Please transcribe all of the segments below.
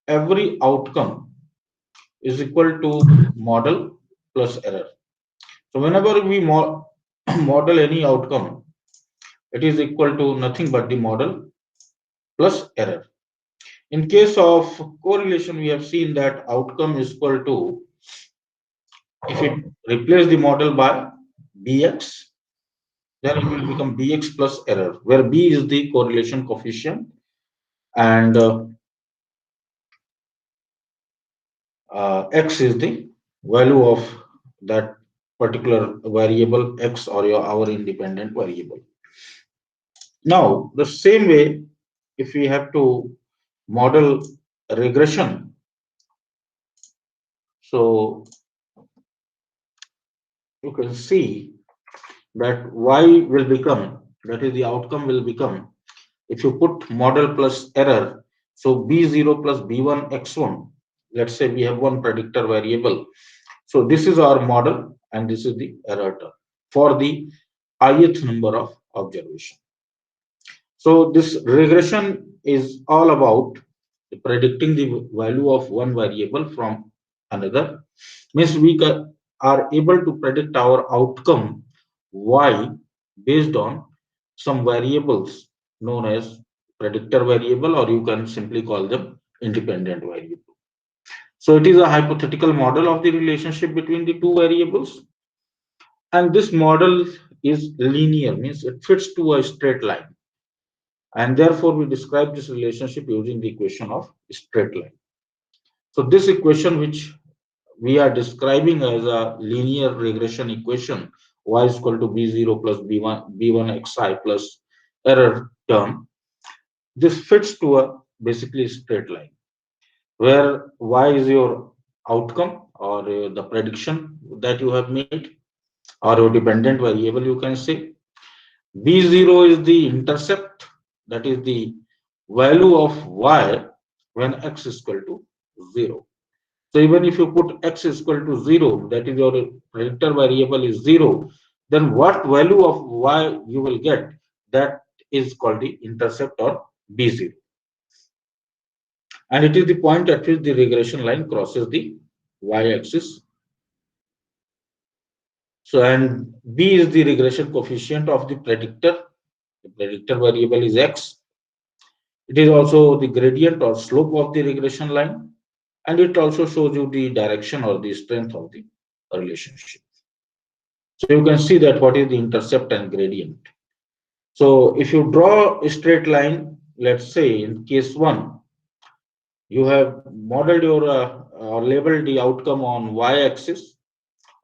every outcome is equal to model plus error. So whenever we model any outcome, it is equal to nothing but the model plus error. In case of correlation, we have seen that outcome is equal to, if it replace the model by bx, then it will become bx plus error, where b is the correlation coefficient and x is the value of that particular variable x, or our independent variable. Now, the same way, if we have to model regression, so you can see that y will become, that is the outcome will become, if you put model plus error, so b0 plus b1 x1, let's say we have one predictor variable. So this is our model and this is the error term for the ith number of observation. So this regression is all about predicting the value of one variable from another. Means we are able to predict our outcome y based on some variables known as predictor variable, or you can simply call them independent variable. So it is a hypothetical model of the relationship between the two variables, and this model is linear, means it fits to a straight line, and therefore we describe this relationship using the equation of straight line. So this equation, which we are describing as a linear regression equation, y is equal to b0 plus b1 xi plus error term, this fits to a basically straight line, where y is your outcome, or the prediction that you have made, or your dependent variable, you can say. b0 is the intercept, that is the value of y when x is equal to 0. So even if you put x is equal to 0, that is your predictor variable is 0, then what value of y you will get, that is called the intercept, or b0. And it is the point at which the regression line crosses the y-axis. So, and b is the regression coefficient of the predictor. The predictor variable is x. It is also the gradient or slope of the regression line, and it also shows you the direction or the strength of the relationship. So you can see that what is the intercept and gradient. So if you draw a straight line, let's say in case 1, you have modeled your or labeled the outcome on y-axis.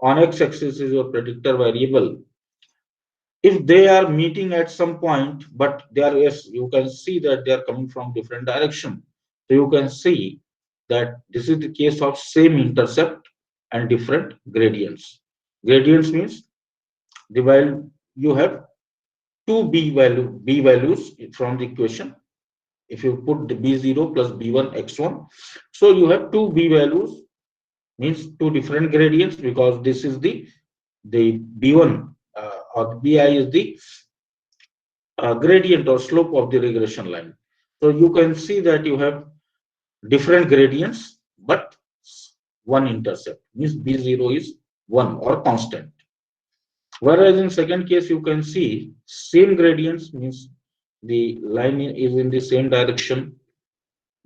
On x-axis is your predictor variable. If they are meeting at some point, but they are, yes, you can see that they are coming from different direction. So you can see that this is the case of same intercept and different gradients. Gradients means the value, you have two b values from the equation. If you put the b0 plus b1 x1, so you have two b values, means two different gradients, because this is the b1 or bi is the gradient or slope of the regression line. So you can see that you have different gradients, but one intercept, means b0 is 1 or constant. Whereas in second case, you can see same gradients, means the line is in the same direction.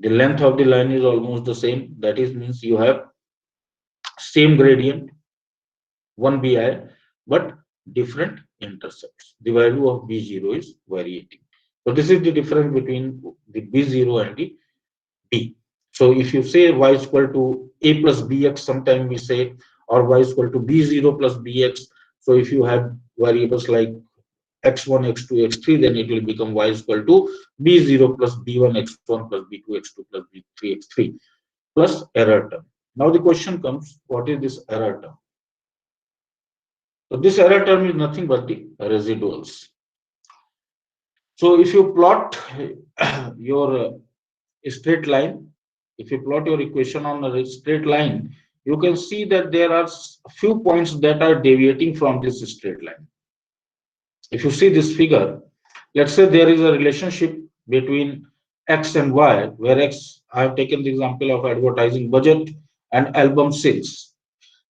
The length of the line is almost the same. That is, means you have same gradient, 1 bi, but different intercepts. The value of b0 is variating. So this is the difference between the b0 and the b. So if you say y is equal to a plus bx, sometime we say, or y is equal to b0 plus bx. So if you have variables like x1, x2, x3, then it will become y is equal to b0 plus b1 x1 plus b2 x2 plus b3 x3 plus error term. Now the question comes, what is this error term? So this error term is nothing but the residuals. So if you plot your straight line, if you plot your equation on a straight line, you can see that there are a few points that are deviating from this straight line. If you see this figure, let's say there is a relationship between X and Y, where X, I have taken the example of advertising budget and album sales.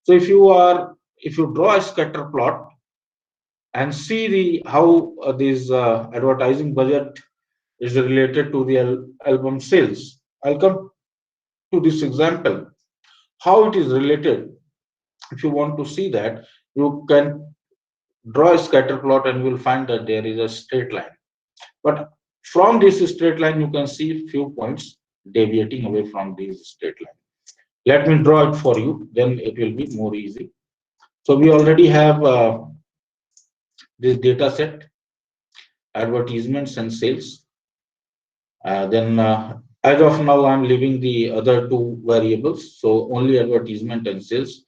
So if you draw a scatter plot and see the how this advertising budget is related to the album sales, I'll come to this example. How it is related, if you want to see that, you can draw a scatter plot and you will find that there is a straight line. But from this straight line, you can see few points deviating away from this straight line. Let me draw it for you, then it will be more easy. So we already have this data set, advertisements and sales. Then as of now, I'm leaving the other two variables, so only advertisement and sales.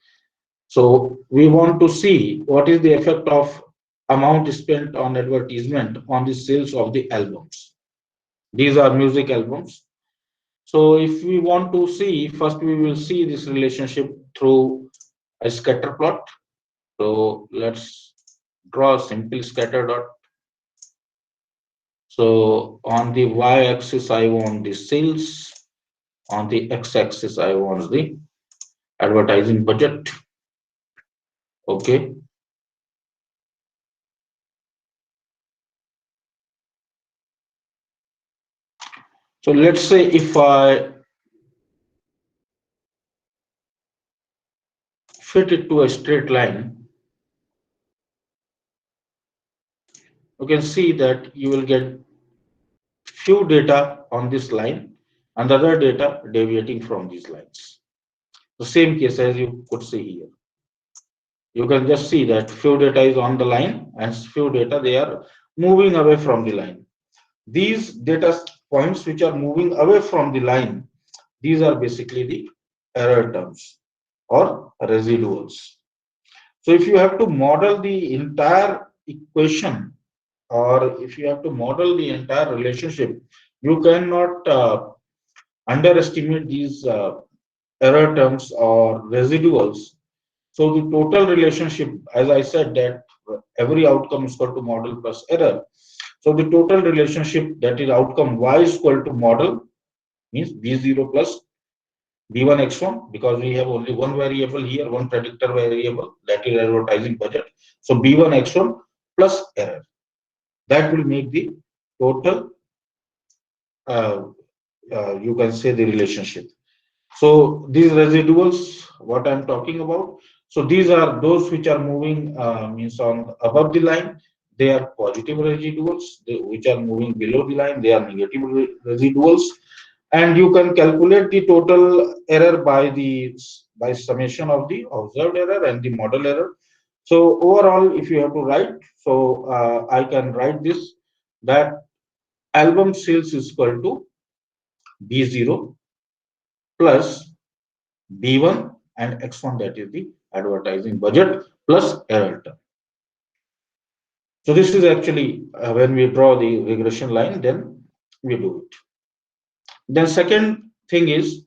So we want to see what is the effect of amount spent on advertisement on the sales of the albums. These are music albums. So if we want to see, first we will see this relationship through a scatter plot. So let's draw a simple scatter dot. So on the y-axis, I want the sales. On the x-axis, I want the advertising budget. Okay. So let's say if I fit it to a straight line, you can see that you will get few data on this line and other data deviating from these lines. The same case as you could see here. You can just see that few data is on the line and few data they are moving away from the line. These data points which are moving away from the line, these are basically the error terms or residuals. So if you have to model the entire equation or if you have to model the entire relationship, you cannot underestimate these error terms or residuals. So the total relationship, as I said, that every outcome is equal to model plus error. So the total relationship, that is outcome y is equal to model, means b0 plus b1 x1, because we have only one variable here, one predictor variable, that is advertising budget. So b1 x1 plus error, that will make the total, uh, you can say, the relationship. So these residuals, what I'm talking about, so these are those which are moving, means on above the line, they are positive residuals. Which are moving below the line, they are negative residuals. And you can calculate the total error by summation of the observed error and the model error. So overall, if you have to write, so I can write this, that album sales is equal to B0 plus B1 and X1, that is the advertising budget plus error term. So this is actually when we draw the regression line, then we do it. Then second thing is,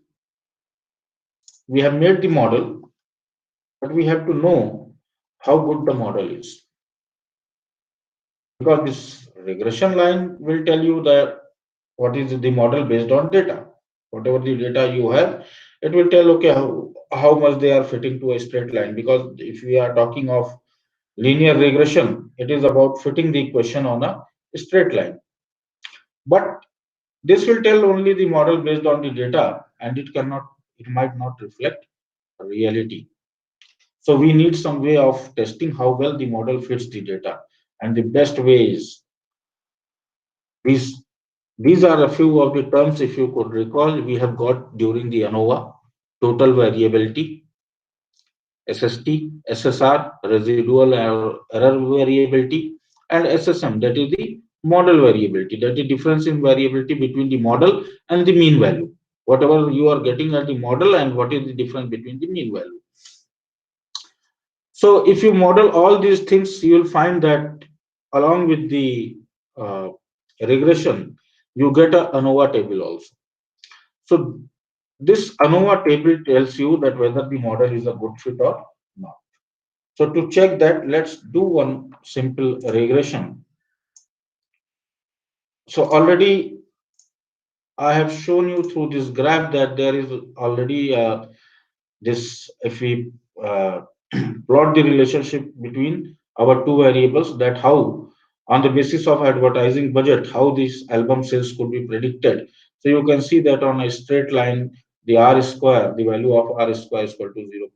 we have made the model, but we have to know how good the model is. Because this regression line will tell you that what is the model based on data. Whatever the data you have, it will tell, okay, how much they are fitting to a straight line. Because if we are talking of linear regression, it is about fitting the equation on a straight line. But this will tell only the model based on the data, and it might not reflect reality. So we need some way of testing how well the model fits the data. And the best way is, these, these are a few of the terms, if you could recall, we have got during the ANOVA: total variability, SST, SSR, residual error variability, and SSM, that is the model variability, that is difference in variability between the model and the mean value. Whatever you are getting at the model and what is the difference between the mean value. So if you model all these things, you will find that along with the uh, regression, you get a ANOVA table also. So this ANOVA table tells you that whether the model is a good fit or not. So to check that, let's do one simple regression. So already I have shown you through this graph that there is already this, if we uh, plot the relationship between our two variables, that how on the basis of advertising budget, how these album sales could be predicted. So you can see that on a straight line, the R square, the value of R square is equal to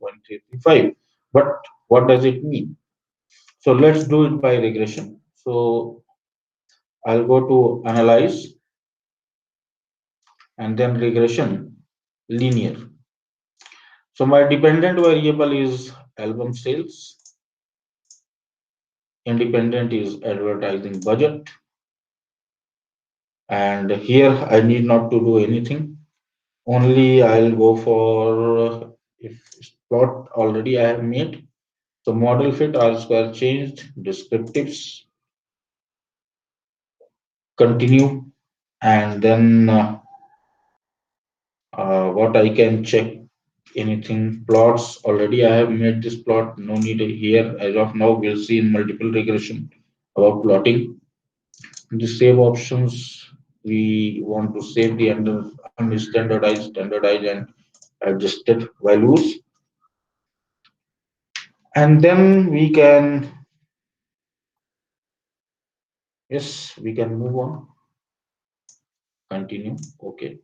0.335. But what does it mean? So let's do it by regression. So I'll go to analyze and then regression linear. So my dependent variable is album sales, independent is advertising budget, and here I need not to do anything. Only I'll go for if plot already I have made. So model fit R square changed, descriptives continue, and then what I can check anything plots already I have made this plot, no need here as of now. We'll see in multiple regression about plotting. The save options, we want to save the under unstandardized, standardized, and adjusted values, and then we can, yes, we can move on, continue. Okay.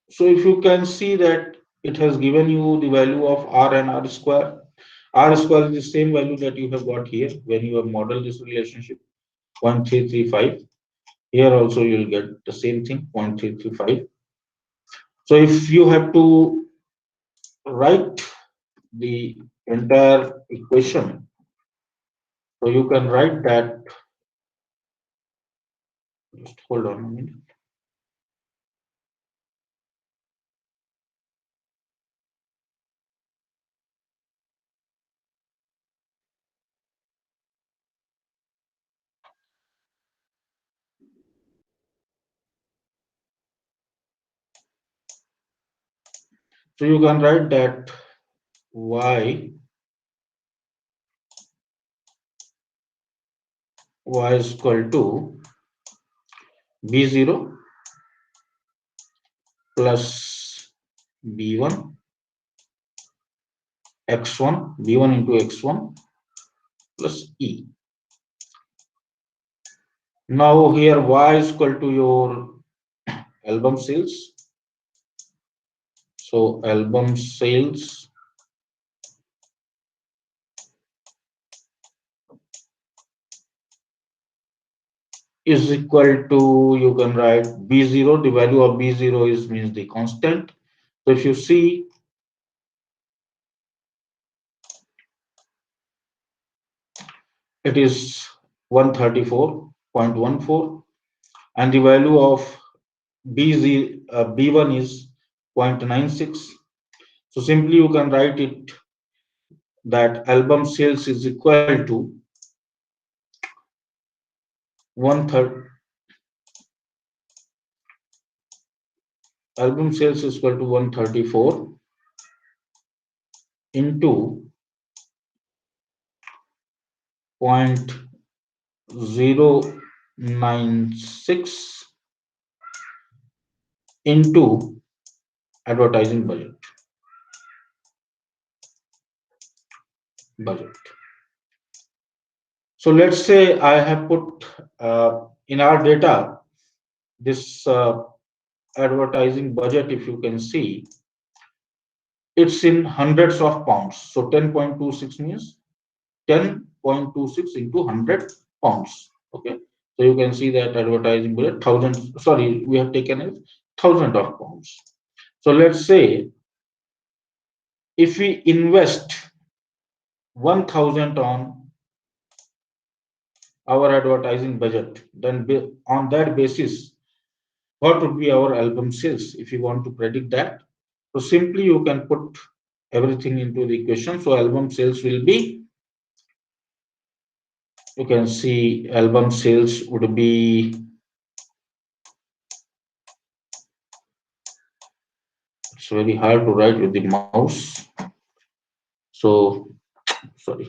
So if you can see that it has given you the value of R and R square. R square is the same value that you have got here when you have modeled this relationship, 0.335. Here also you will get the same thing, 0.335. So if you have to write the entire equation, so you can write that, just hold on a minute. So you can write that y is equal to b0 plus b1 x1, b1 into x1 plus e. Now here y is equal to your album sales. So album sales is equal to, you can write b0, the value of b0 is means the constant. So if you see, it is 134.14, and the value of b1 is 0.96. So simply you can write it that album sales is equal to one third, album sales is equal to 134 into 0.096 into advertising budget. So let's say I have put in our data this advertising budget, if you can see, it's in hundreds of pounds. So 10.26 means 10.26 into 100 pounds. Okay. So you can see that advertising budget, thousand, sorry, we have taken it thousand of pounds. So let's say if we invest 1,000 on our advertising budget, then on that basis, what would be our album sales if you want to predict that? So simply you can put everything into the equation. So album sales will be, you can see album sales would be, it's very hard to write with the mouse. So sorry.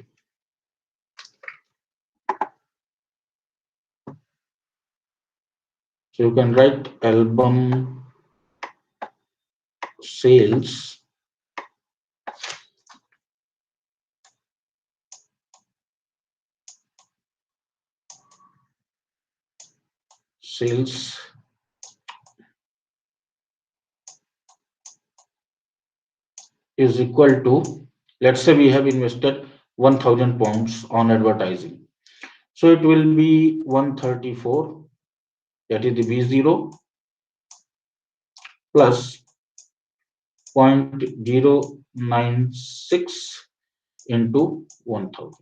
So you can write album sales sales is equal to, let's say we have invested 1000 pounds on advertising. So it will be 134, that is the B0 plus 0.096 into 1000.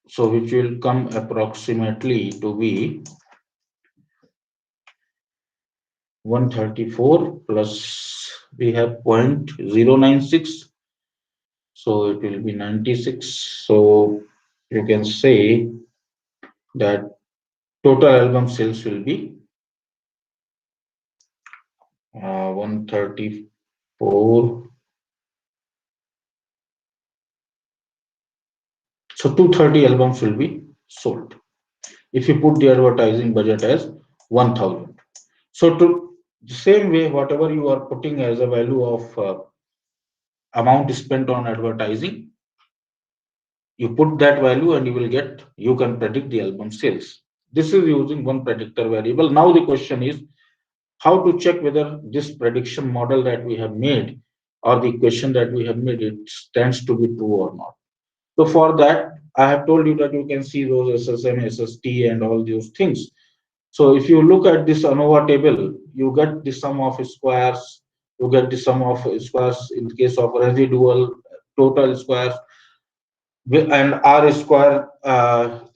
So which will come approximately to be 134 plus we have 0.096, so it will be 96. So you can say that total album sales will be 134. So 230 albums will be sold if you put the advertising budget as 1000. So to the same way, whatever you are putting as a value of amount spent on advertising, you put that value and you will get, you can predict the album sales. This is using one predictor variable. Now the question is how to check whether this prediction model that we have made or the equation that we have made, it stands to be true or not. So for that, I have told you that you can see those SSM, SST and all those things. So if you look at this ANOVA table, you get the sum of squares, you get the sum of squares in case of residual, total squares, and R square.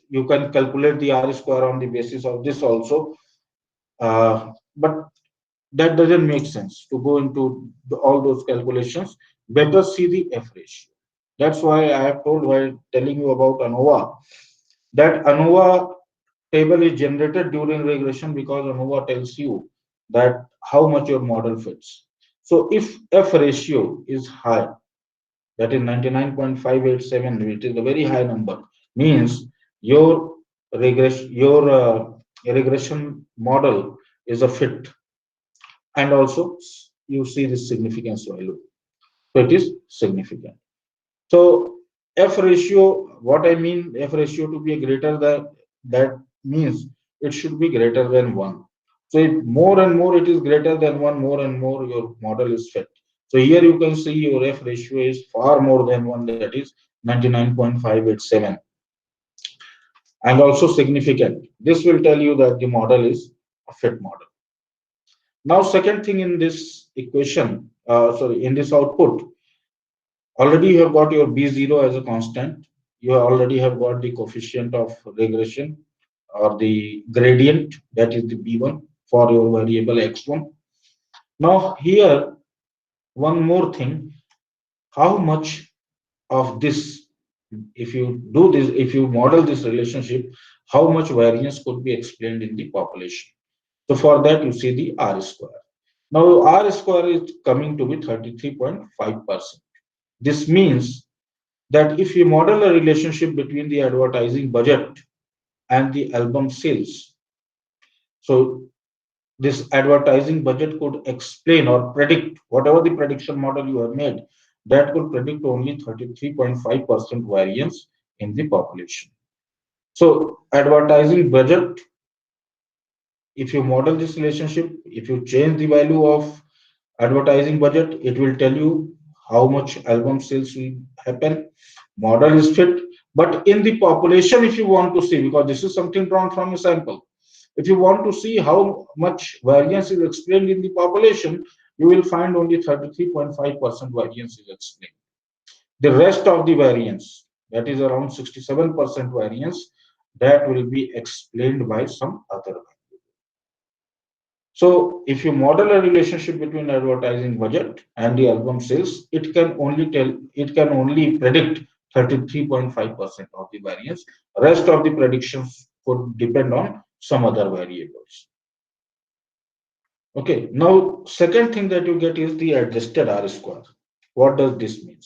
You can calculate the R square on the basis of this also. But that doesn't make sense to go into all those calculations. Better see the F ratio. That's why I have told while telling you about ANOVA that ANOVA table is generated during regression because ANOVA tells you that how much your model fits. So if F ratio is high, that is 99.587, which is a very high number, means your regression model is a fit, and also you see the significance value. So it is significant. So F ratio, what I mean F ratio to be greater than, that means it should be greater than 1. So if more and more it is greater than 1, more and more your model is fit. So here you can see your F ratio is far more than 1, that is 99.587, and also significant. This will tell you that the model is a fit model. Now second thing in this equation, in this output, already you have got your B0 as a constant. You already have got the coefficient of regression or the gradient, that is the B1 for your variable X1. Now here, one more thing, how much of this, if you do this, if you model this relationship, how much variance could be explained in the population? So for that, you see the R square. Now R square is coming to be 33.5%. This means that if you model a relationship between the advertising budget and the album sales, so this advertising budget could explain or predict whatever the prediction model you have made, that could predict only 33.5% variance in the population. So advertising budget, if you model this relationship, if you change the value of advertising budget, it will tell you how much album sales will happen. Model is fit, but in the population, if you want to see, because this is something drawn from a sample, if you want to see how much variance is explained in the population, you will find only 33.5% variance is explained. The rest of the variance, that is around 67% variance, that will be explained by some other. So if you model a relationship between advertising budget and the album sales, it can only predict 33.5% of the variance. Rest of the predictions could depend on some other variables. Okay, now second thing that you get is the adjusted R square. What does this mean?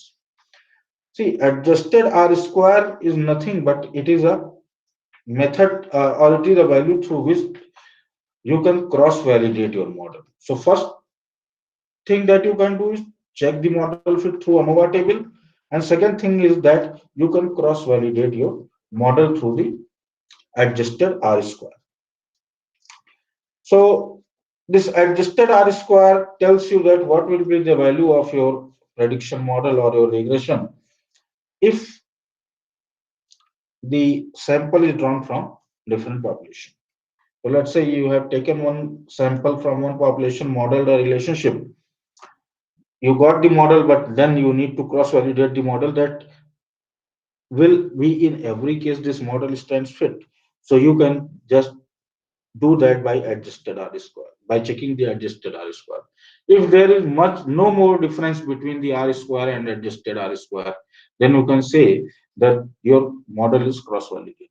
See, adjusted R square is nothing but it is a method or it is a value through which you can cross validate your model. So first thing that you can do is check the model fit through ANOVA table, and second thing is that you can cross validate your model through the adjusted R square. So this adjusted R square tells you that what will be the value of your prediction model or your regression if the sample is drawn from different population. So let's say you have taken one sample from one population, modeled a relationship. You got the model, but then you need to cross validate the model that will be in every case this model stands fit. So you can just do that by adjusted R square, by checking the adjusted R square. If there is much no more difference between the R square and adjusted R square, then you can say that your model is cross validated.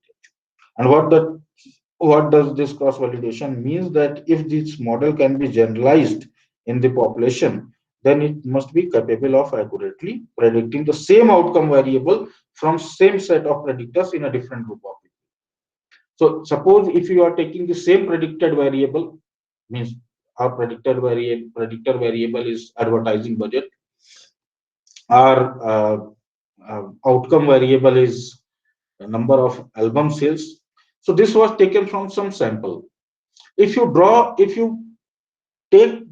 And what does this cross validation means? That if this model can be generalized in the population, then it must be capable of accurately predicting the same outcome variable from same set of predictors in a different group of people. So suppose if you are taking the same predicted variable, means our predictor variable is advertising budget, our outcome variable is the number of album sales. So this was taken from some sample. If you take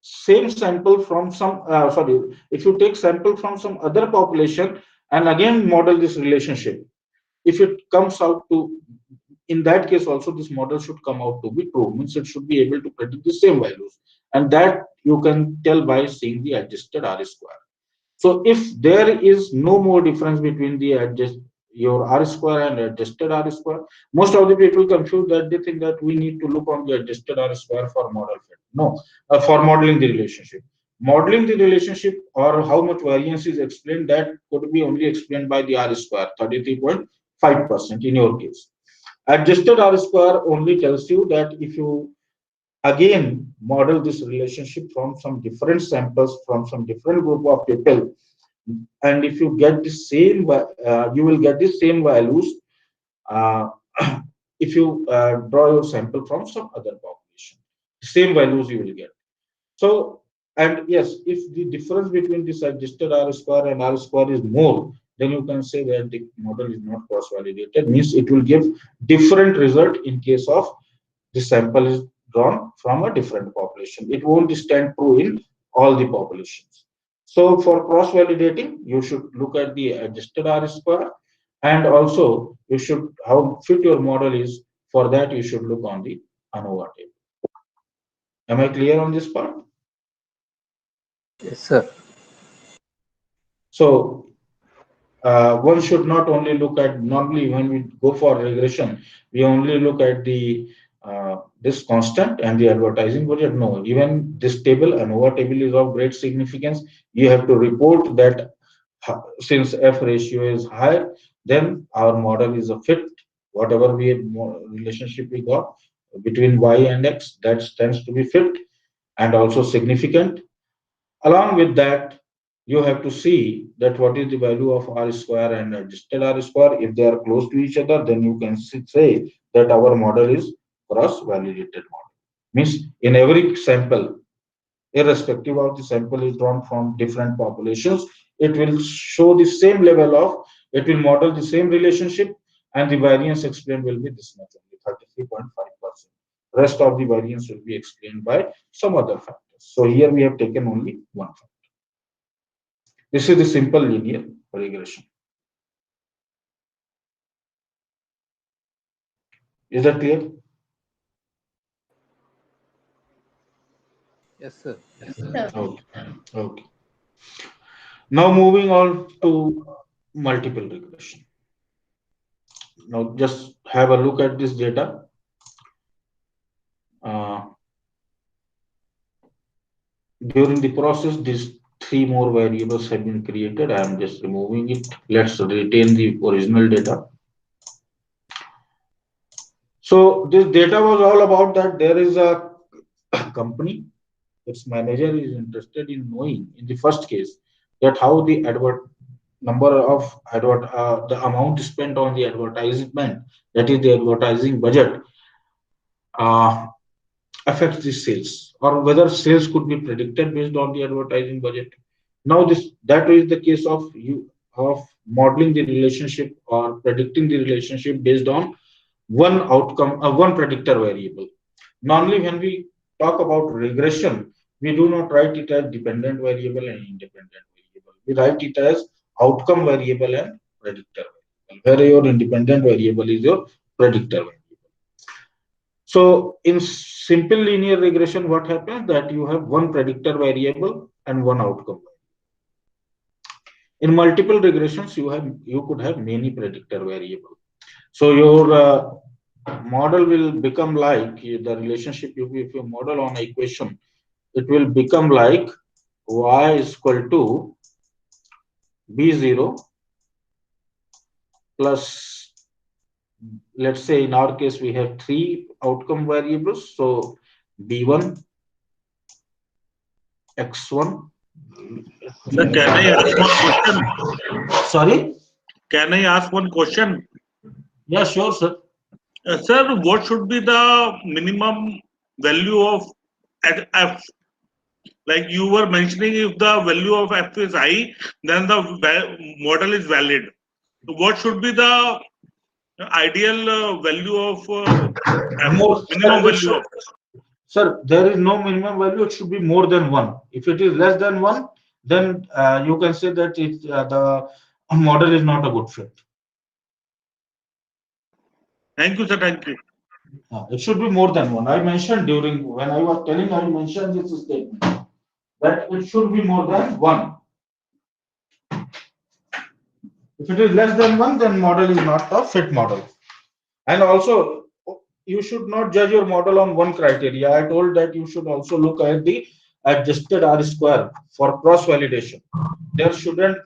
same sample from some, if you take sample from some other population and again model this relationship, if it comes out to, in that case also this model should come out to be true, means it should be able to predict the same values, and that you can tell by seeing the adjusted R square. So if there is no more difference between the adjust your R square and adjusted R square, most of the people confuse that they think that we need to look on the adjusted R square for model fit. No, for modeling the relationship. Modeling the relationship or how much variance is explained, that could be only explained by the R square, 33.5% in your case. Adjusted R square only tells you that if you again model this relationship from some different samples from some different group of people, and if you get the same you will get the same values uh, if you draw your sample from some other population, same values you will get. So, and yes, if the difference between this adjusted R square and R square is more, then you can say that the model is not cross validated, means it will give different result in case of the sample is drawn from a different population. It won't stand true in all the populations. So for cross validating, you should look at the adjusted R square, and also you should how fit your model is. For that, you should look on the ANOVA table. Am I clear on this part? Yes, sir. So one should not only look at, normally when we go for regression, we only look at the this constant and the advertising budget. No, even this table, ANOVA table, is of great significance. You have to report that since F ratio is high, then our model is a fit. Whatever relationship we got between Y and X, that tends to be fit and also significant. Along with that, you have to see that what is the value of R square and adjusted R square. If they are close to each other, then you can say that our model is cross-validated model. Means in every sample, irrespective of the sample is drawn from different populations, it will show the same level of, it will model the same relationship, and the variance explained will be this much only, 33.5%. Rest of the variance will be explained by some other factors. So here we have taken only one factor. This is the simple linear regression. Is that clear? Yes, sir. Yes, sir. Okay. Okay. Now moving on to multiple regression. Now just have a look at this data. Uh, During the process, these three more variables have been created. I am just removing it. Let's retain the original data. So this data was all about that there is a company, its manager is interested in knowing, in the first case, that how the number of the amount spent on the advertisement, that is the advertising budget, uh, affects the sales, or whether sales could be predicted based on the advertising budget. Now this that is the case of modeling the relationship or predicting the relationship based on one predictor variable. Normally, when we talk about regression, we do not write it as dependent variable and independent variable. We write it as outcome variable and predictor variable, where your independent variable is your predictor variable. So in simple linear regression, what happens that you have one predictor variable and one outcome. In multiple regressions, you could have many predictor variables. So your model will become like the relationship. If you model on equation, it will become like y is equal to b0 plus, let's say in our case we have three outcome variables. So b1 x1. Sir, can I ask one question? Sorry. Can I ask one question? Yeah, sure, sir. Sir, what should be the minimum value of f? Like you were mentioning, if the value of f is high, then the model is valid. So what should be the ideal value of minimum value of? Sir, there is no minimum value. It should be more than one. If it is less than one, then you can say that the model is not a good fit. Thank you, sir. Thank you. It should be more than one. I mentioned during when I was telling, I mentioned this statement that it should be more than one. If it is less than one, then model is not a fit model. And also, you should not judge your model on one criteria. I told that you should also look at the adjusted R square for cross validation. There shouldn't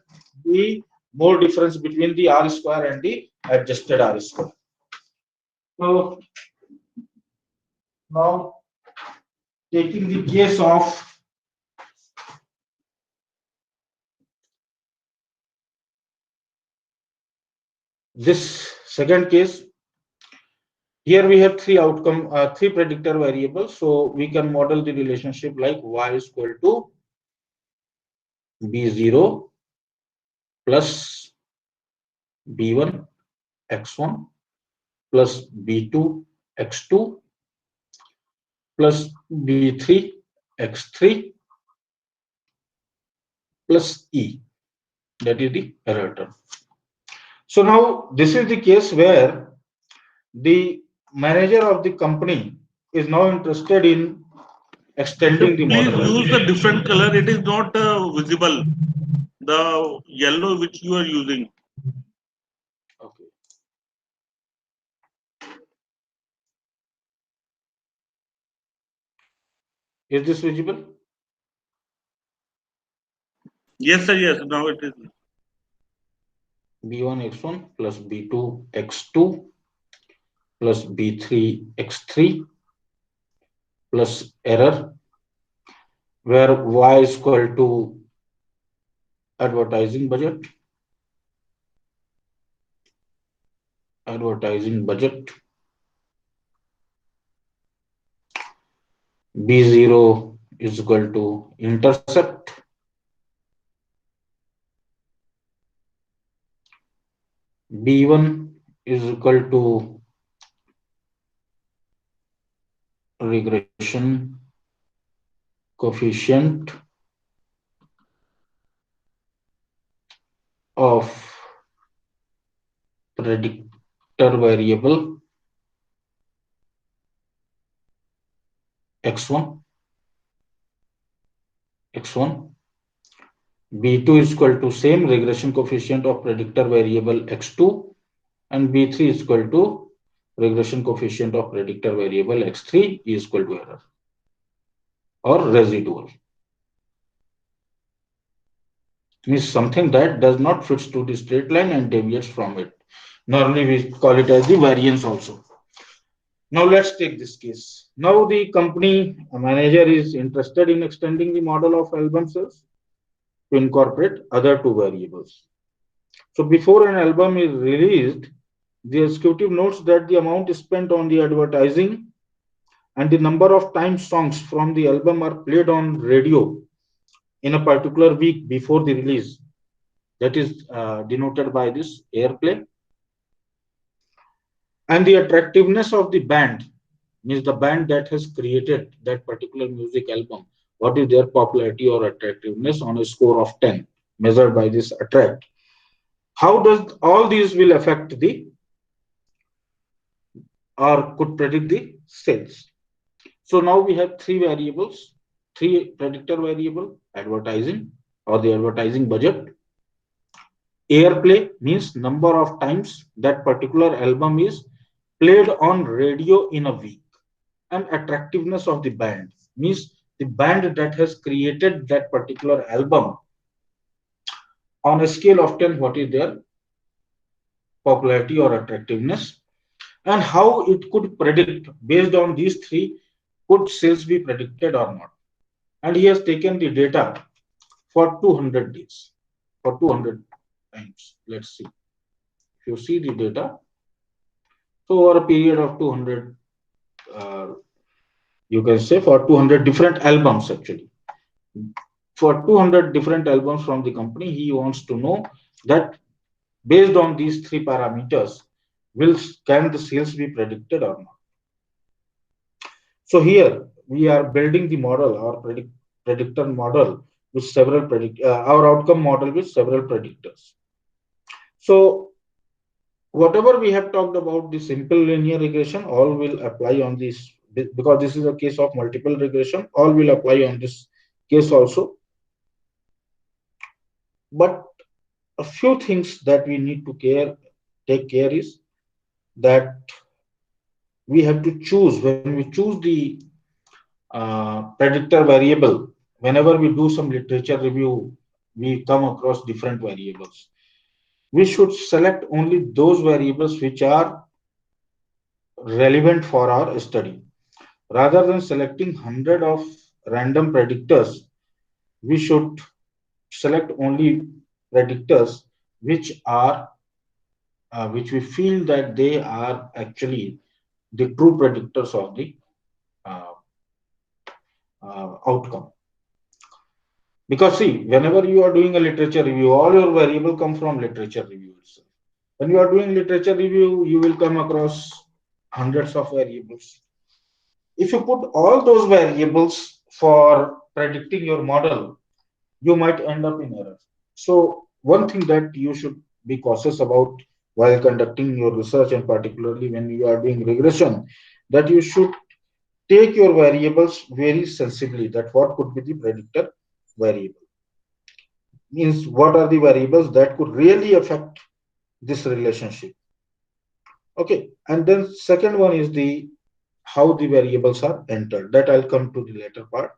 be more difference between the R square and the adjusted R square. So now taking the case of this second case, here we have three predictor variables. So we can model the relationship like y is equal to b0 plus b1 x1 plus b2 x2 plus b3 x3 plus e, that is the error term. So now this is the case where the manager of the company is now interested in extending the Please model. use the different color. It is not visible. The yellow which you are using. Okay. Is this visible? Yes, sir. Yes. Now it is. b1 x1 plus b2 x2 plus b3 x3 plus error, where y is equal to advertising budget b0 is equal to intercept b1 is equal to regression coefficient of predictor variable x1 b2 is equal to same regression coefficient of predictor variable x2, and b3 is equal to regression coefficient of predictor variable x3 is equal to error or residual. Means something that does not fit to the straight line and deviates from it. Normally we call it as the variance also. Now let's take this case. Now the company manager is interested in extending the model of album cells to incorporate other two variables. So before an album is released, the executive notes that the amount spent on the advertising and the number of times songs from the album are played on radio in a particular week before the release. That is denoted by this airplay. And the attractiveness of the band means the band that has created that particular music album. What is their popularity or attractiveness on a score of 10 measured by this attract? How does all these will affect the or could predict the sales? So now we have three variables, three predictor variable: advertising or the advertising budget. Airplay means number of times that particular album is played on radio in a week. And attractiveness of the band means the band that has created that particular album on a scale of 10, what is their popularity or attractiveness, and how it could predict based on these three, could sales be predicted or not. And he has taken the data for 200 days, for 200 times. Let's see. If you see the data, so over a period of 200, you can say for 200 different albums actually. For 200 different albums from the company, he wants to know that based on these three parameters, can the sales be predicted or not? So here we are building the model, our predictor model with several our outcome model with several predictors. So whatever we have talked about the simple linear regression, all will apply on this, because this is a case of multiple regression, all will apply on this case also. But a few things that we need to take care is that we have to choose, when we choose the predictor variable, whenever we do some literature review, we come across different variables. We should select only those variables which are relevant for our study. Rather than selecting 100 of random predictors, we should select only predictors which are which we feel that they are actually the true predictors of the uh, outcome. Because see, whenever you are doing a literature review, all your variable come from literature review itself. When you are doing literature review, you will come across hundreds of variables. If you put all those variables for predicting your model, you might end up in error. So one thing that you should be cautious about while conducting your research, and particularly when you are doing regression, that you should take your variables very sensibly, that what could be the predictor variable. Means what are the variables that could really affect this relationship. Okay, and then second one is the how the variables are entered. That I'll come to the later part.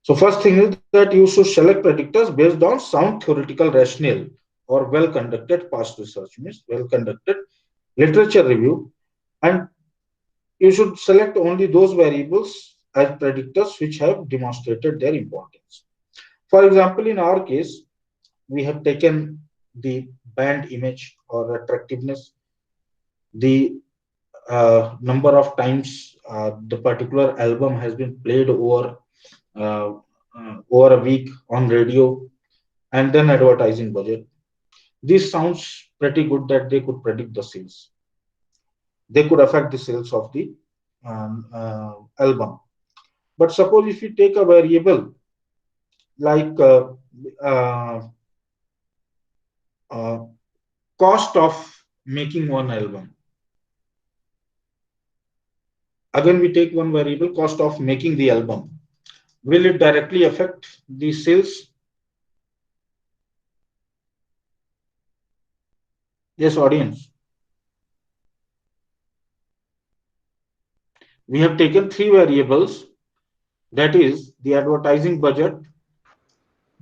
So first thing is that you should select predictors based on sound theoretical rationale or well conducted past research, means well conducted literature review, and you should select only those variables as predictors which have demonstrated their importance. For example, in our case, we have taken the band image or attractiveness, the number of times the particular album has been played uh, over a week on radio, and then advertising budget. This sounds pretty good that they could predict the sales. They could affect the sales of the album. But suppose if you take a variable like uh, uh, cost of making one album. Again, we take one variable, cost of making the album. Will it directly affect the sales? Yes, audience. We have taken three variables, that is the advertising budget,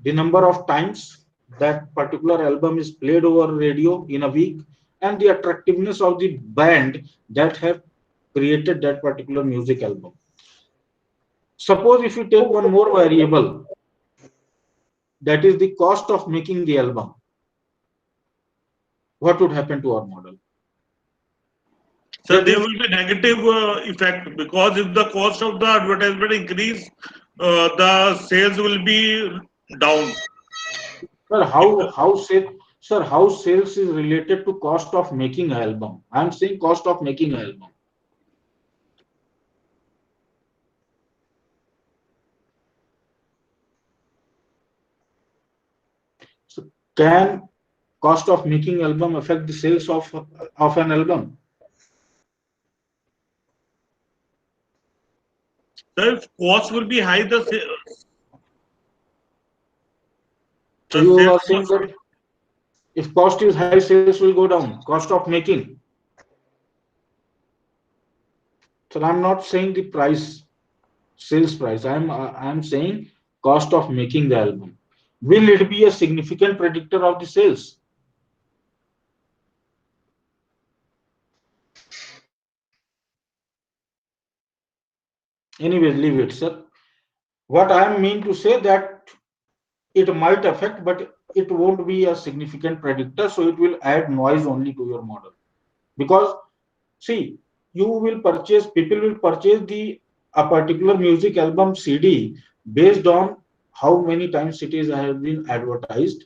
the number of times that particular album is played over radio in a week, and the attractiveness of the band that have created that particular music album. Suppose if you take one more variable, that is the cost of making the album. what would happen to our model? So there will be negative effect, because if the cost of the advertisement increase, the sales will be down. Sir, how sales is related to cost of making an album? I'm saying cost of making an album. So can cost of making album affect the sales of an album? So if cost will be high, So the you sales are saying that if cost is high, sales will go down. Cost of making. So I'm not saying the price, sales price. I'm saying cost of making the album. Will it be a significant predictor of the sales? Anyway, leave it, sir. What I mean to say that it might affect, but it won't be a significant predictor. So it will add noise only to your model. Because see, people will purchase a particular music album CD based on how many times it has been advertised,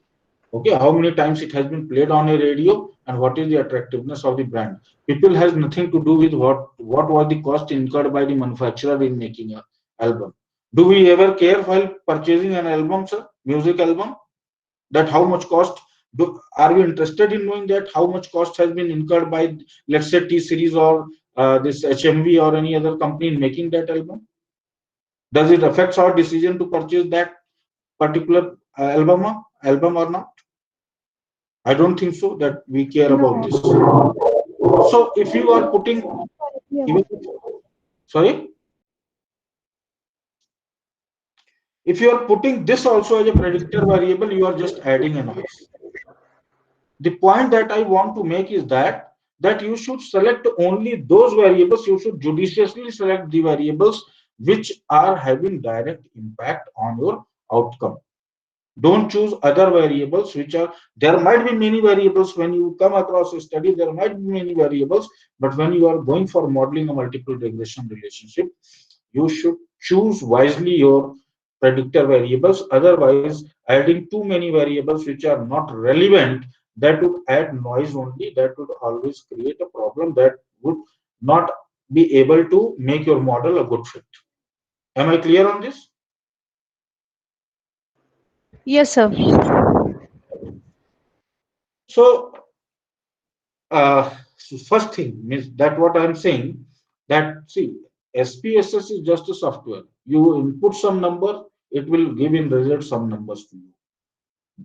okay, how many times it has been played on a radio, and what is the attractiveness of the brand. People has nothing to do with what was the cost incurred by the manufacturer in making an album. Do we ever care while purchasing an album, sir, music album, that how much cost are we interested in knowing that how much cost has been incurred by, let's say, T series or this HMV or any other company in making that album? Does it affect our decision to purchase that particular album or not? I don't think so that we care about this. So if you are putting even, sorry, if you are putting this also as a predictor variable, you are just adding a noise. The point that I want to make is that you should select only those variables. You should judiciously select the variables which are having direct impact on your outcome. Don't choose other variables which are, there might be many variables when you come across a study, there might be many variables, but when you are going for modeling a multiple regression relationship, you should choose wisely your predictor variables. Otherwise, adding too many variables which are not relevant, that would add noise only, that would always create a problem, that would not be able to make your model a good fit. Am I clear on this? Yes, sir. So first thing means that what I'm saying, that see, SPSS is just a software. You input some number, it will give in result some numbers to you,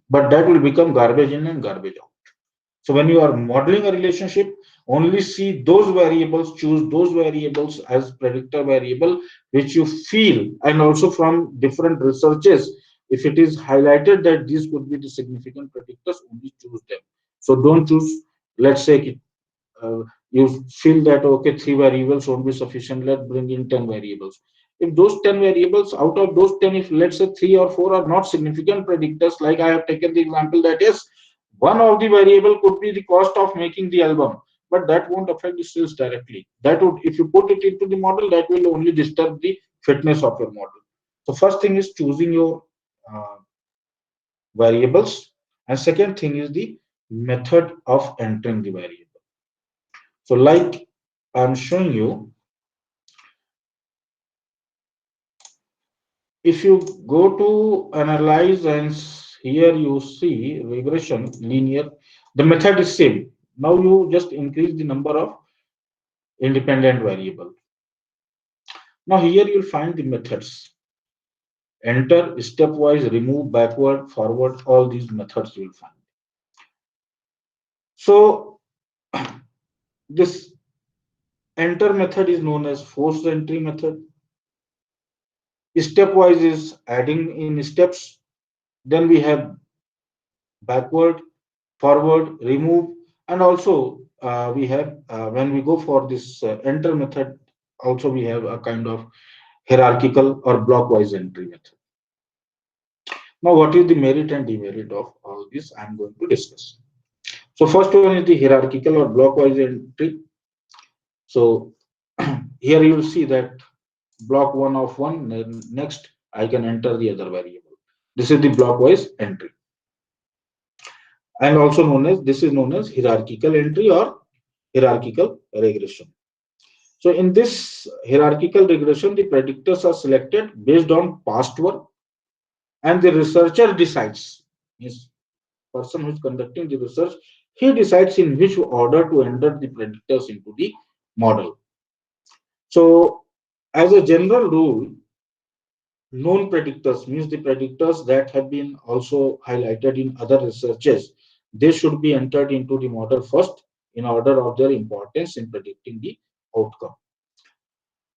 but that will become garbage in and garbage out. So when you are modeling a relationship, only see those variables, choose those variables as predictor variable, which you feel, and also from different researches, if it is highlighted that these could be the significant predictors, only choose them. So don't choose, let's say, you feel that okay, 3 variables won't be sufficient, let's bring in 10 variables. If those 10 variables, out of those 10, if let's say 3 or 4 are not significant predictors, like I have taken the example that yes, one of the variable could be the cost of making the album, but that won't affect the sales directly. That would, if you put it into the model, that will only disturb the fitness of your model. So first thing is choosing your uh, variables, and second thing is the method of entering the variable. So like I'm showing you, if you go to analyze and here you see regression linear, the method is same. Now you just increase the number of independent variable. Now here you'll find the methods. Enter, stepwise, remove, backward, forward, all these methods you'll find. So this enter method is known as forced entry method. Stepwise is adding in steps. Then we have backward, forward, remove, and also we have when we go for this enter method, also we have a kind of hierarchical or blockwise entry method. Now, what is the merit and demerit of all this? I'm going to discuss. So first one is the hierarchical or blockwise entry. So here you will see that block one of one, then next I can enter the other variable. This is the blockwise entry. And also known as, this is known as hierarchical entry or hierarchical regression. So in this hierarchical regression, the predictors are selected based on past work, and the researcher decides, his person who is conducting the research, he decides in which order to enter the predictors into the model. So as a general rule, known predictors means the predictors that have been also highlighted in other researches, they should be entered into the model first in order of their importance in predicting the outcome.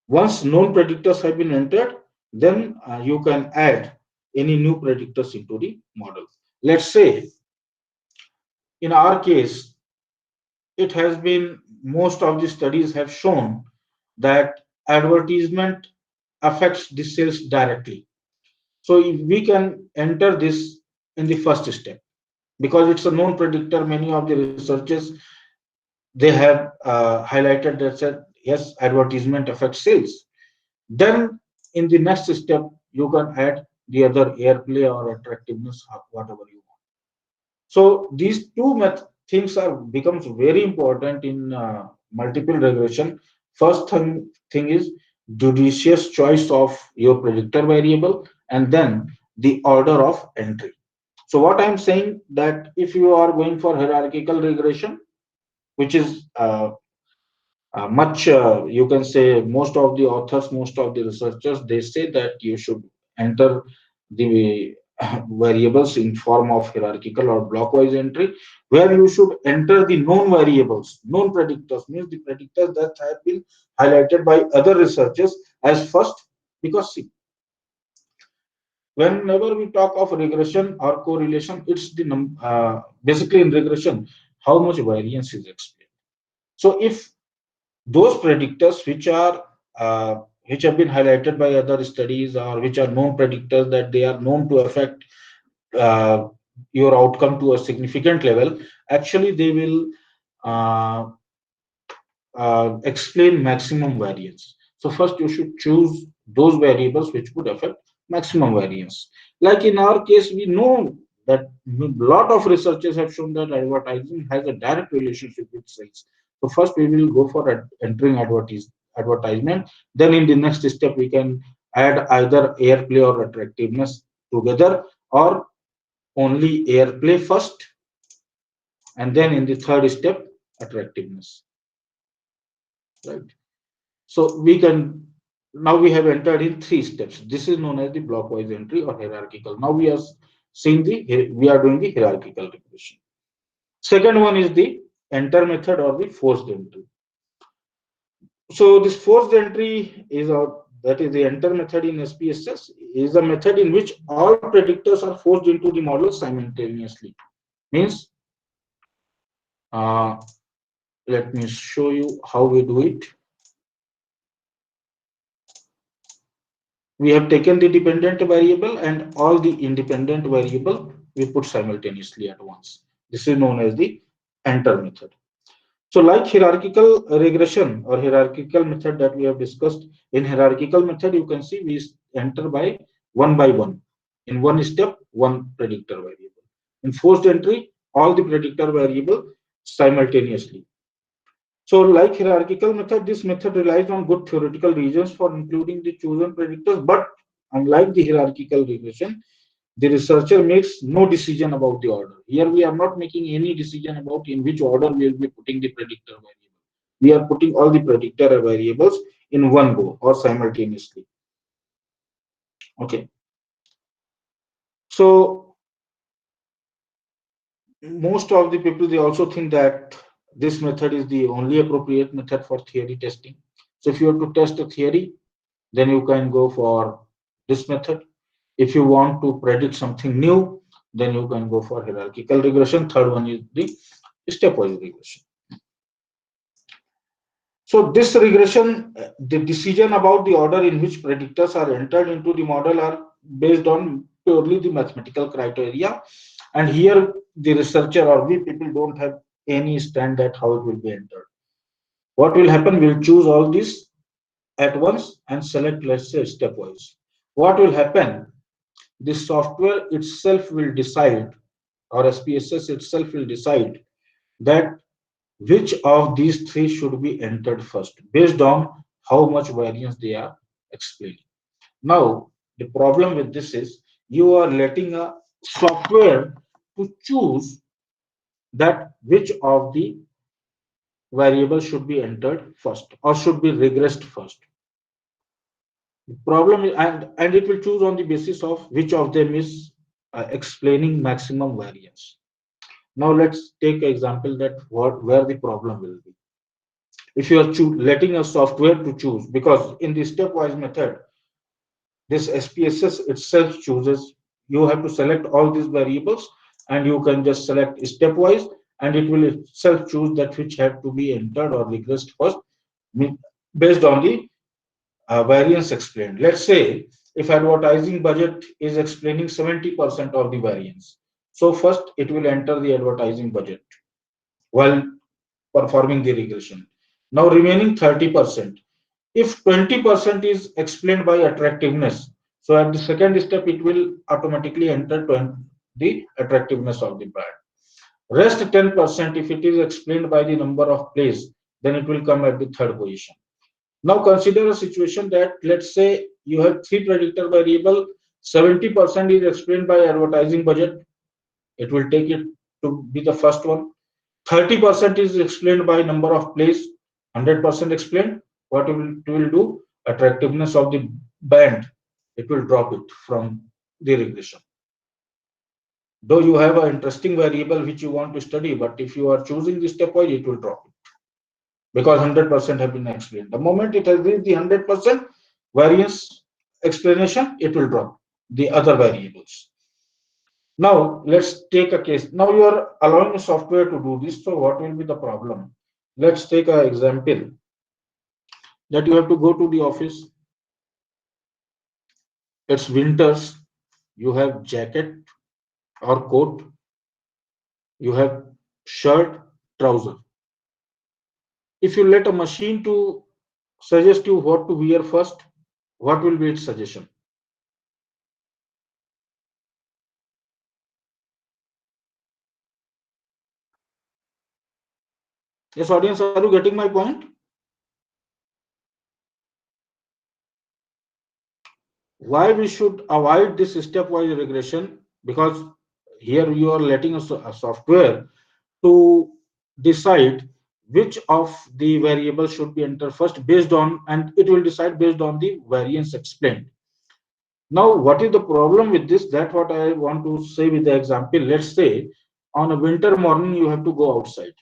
Once known predictors have been entered, then you can add any new predictors into the model. Let's say in our case, it has been, most of the studies have shown that advertisement affects the sales directly. So if we can enter this in the first step, because it's a known predictor, many of the researchers, they have highlighted that said, yes, advertisement affects sales. Then in the next step, you can add the other airplay or attractiveness, whatever you want. So these two things are becomes very important in multiple regression. First thing is judicious choice of your predictor variable, and then the order of entry. So what I'm saying, that if you are going for hierarchical regression, which is much, you can say, most of the authors, most of the researchers, they say that you should enter the variables in form of hierarchical or blockwise entry, where you should enter the known variables. Known predictors means the predictors that have been highlighted by other researchers as first, because see, whenever we talk of regression or correlation, it's the basically in regression, how much variance is explained. So if those predictors which have been highlighted by other studies, or which are known predictors that they are known to affect uh, your outcome to a significant level, actually they will uh, explain maximum variance. So first you should choose those variables which would affect maximum variance. Like in our case, we know that a lot of researchers have shown that advertising has a direct relationship with sales. So first we will go for entering advertisement. Then in the next step we can add either airplay or attractiveness together, or only airplay first, and then in the third step attractiveness, right? So we can, now we have entered in three steps. This is known as the blockwise entry or hierarchical. Now we are seeing we are doing the hierarchical regression. Second one is the enter method or the forced entry. So this forced entry is that is the enter method in SPSS, is a method in which all predictors are forced into the model simultaneously. Means, uh, let me show you how we do it. We have taken the dependent variable and all the independent variable we put simultaneously at once. This is known as the enter method. So like hierarchical regression or hierarchical method that we have discussed, in hierarchical method you can see we enter by one. In one step, one predictor variable. In forced entry, all the predictor variable simultaneously. So like hierarchical method, this method relies on good theoretical reasons for including the chosen predictors, but unlike the hierarchical regression, the researcher makes no decision about the order. Here we are not making any decision about in which order we will be putting the predictor variable. We are putting all the predictor variables in one go or simultaneously. Okay. So most of the people, they also think that this method is the only appropriate method for theory testing. So if you have to test a theory, then you can go for this method. If you want to predict something new, then you can go for hierarchical regression. Third one is the stepwise regression. So this regression, the decision about the order in which predictors are entered into the model are based on purely the mathematical criteria. And here the researcher or we people don't have any stand that how it will be entered. What will happen? We'll choose all these at once and select, let's say, stepwise. What will happen? The software itself will decide, or SPSS itself will decide that which of these three should be entered first based on how much variance they are explaining. Now, the problem with this is you are letting a software to choose that which of the variables should be entered first or should be regressed first. The problem is, and it will choose on the basis of which of them is explaining maximum variance. Now let's take an example that where the problem will be. If you are letting a software to choose, because in the stepwise method, this SPSS itself chooses, you have to select all these variables and you can just select stepwise and it will itself choose that which have to be entered or regressed first based on the variance explained. Let's say if advertising budget is explaining 70% of the variance. So first it will enter the advertising budget while performing the regression. Now remaining 30%. If 20% is explained by attractiveness, so at the second step, it will automatically enter the attractiveness of the brand. Rest 10%, if it is explained by the number of plays, then it will come at the third position. Now consider a situation that let's say you have three predictor variable, 70% is explained by advertising budget. It will take it to be the first one. 30% is explained by number of plays, 100% explained. What it will do? Attractiveness of the band, it will drop it from the regression. Though you have an interesting variable which you want to study, but if you are choosing the stepwise, it will drop it because 100% have been explained. The moment it has reached the 100% variance explanation, it will drop the other variables. Now let's take a case. Now you are allowing the software to do this. So what will be the problem? Let's take an example that you have to go to the office. It's winters. You have jacket or coat. You have shirt, trouser. If you let a machine to suggest you what to wear first, what will be its suggestion? Yes, audience, are you getting my point? Why we should avoid this stepwise regression? Because here you are letting a software to decide which of the variables should be entered first based on, and it will decide based on the variance explained. Now, what is the problem with this? That what I want to say with the example. Let's say on a winter morning, you have to go outside.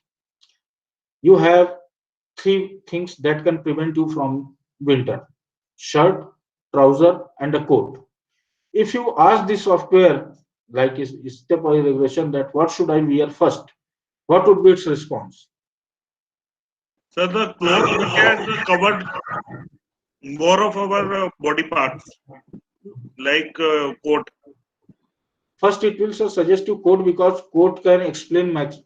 You have three things that can prevent you from winter: shirt, trouser, and a coat. If you ask the software, like is stepwise regression, that what should I wear first, what would be its response? So the cloth which has covered more of our body parts, like coat. First, it will suggest you coat because coat can explain maximum.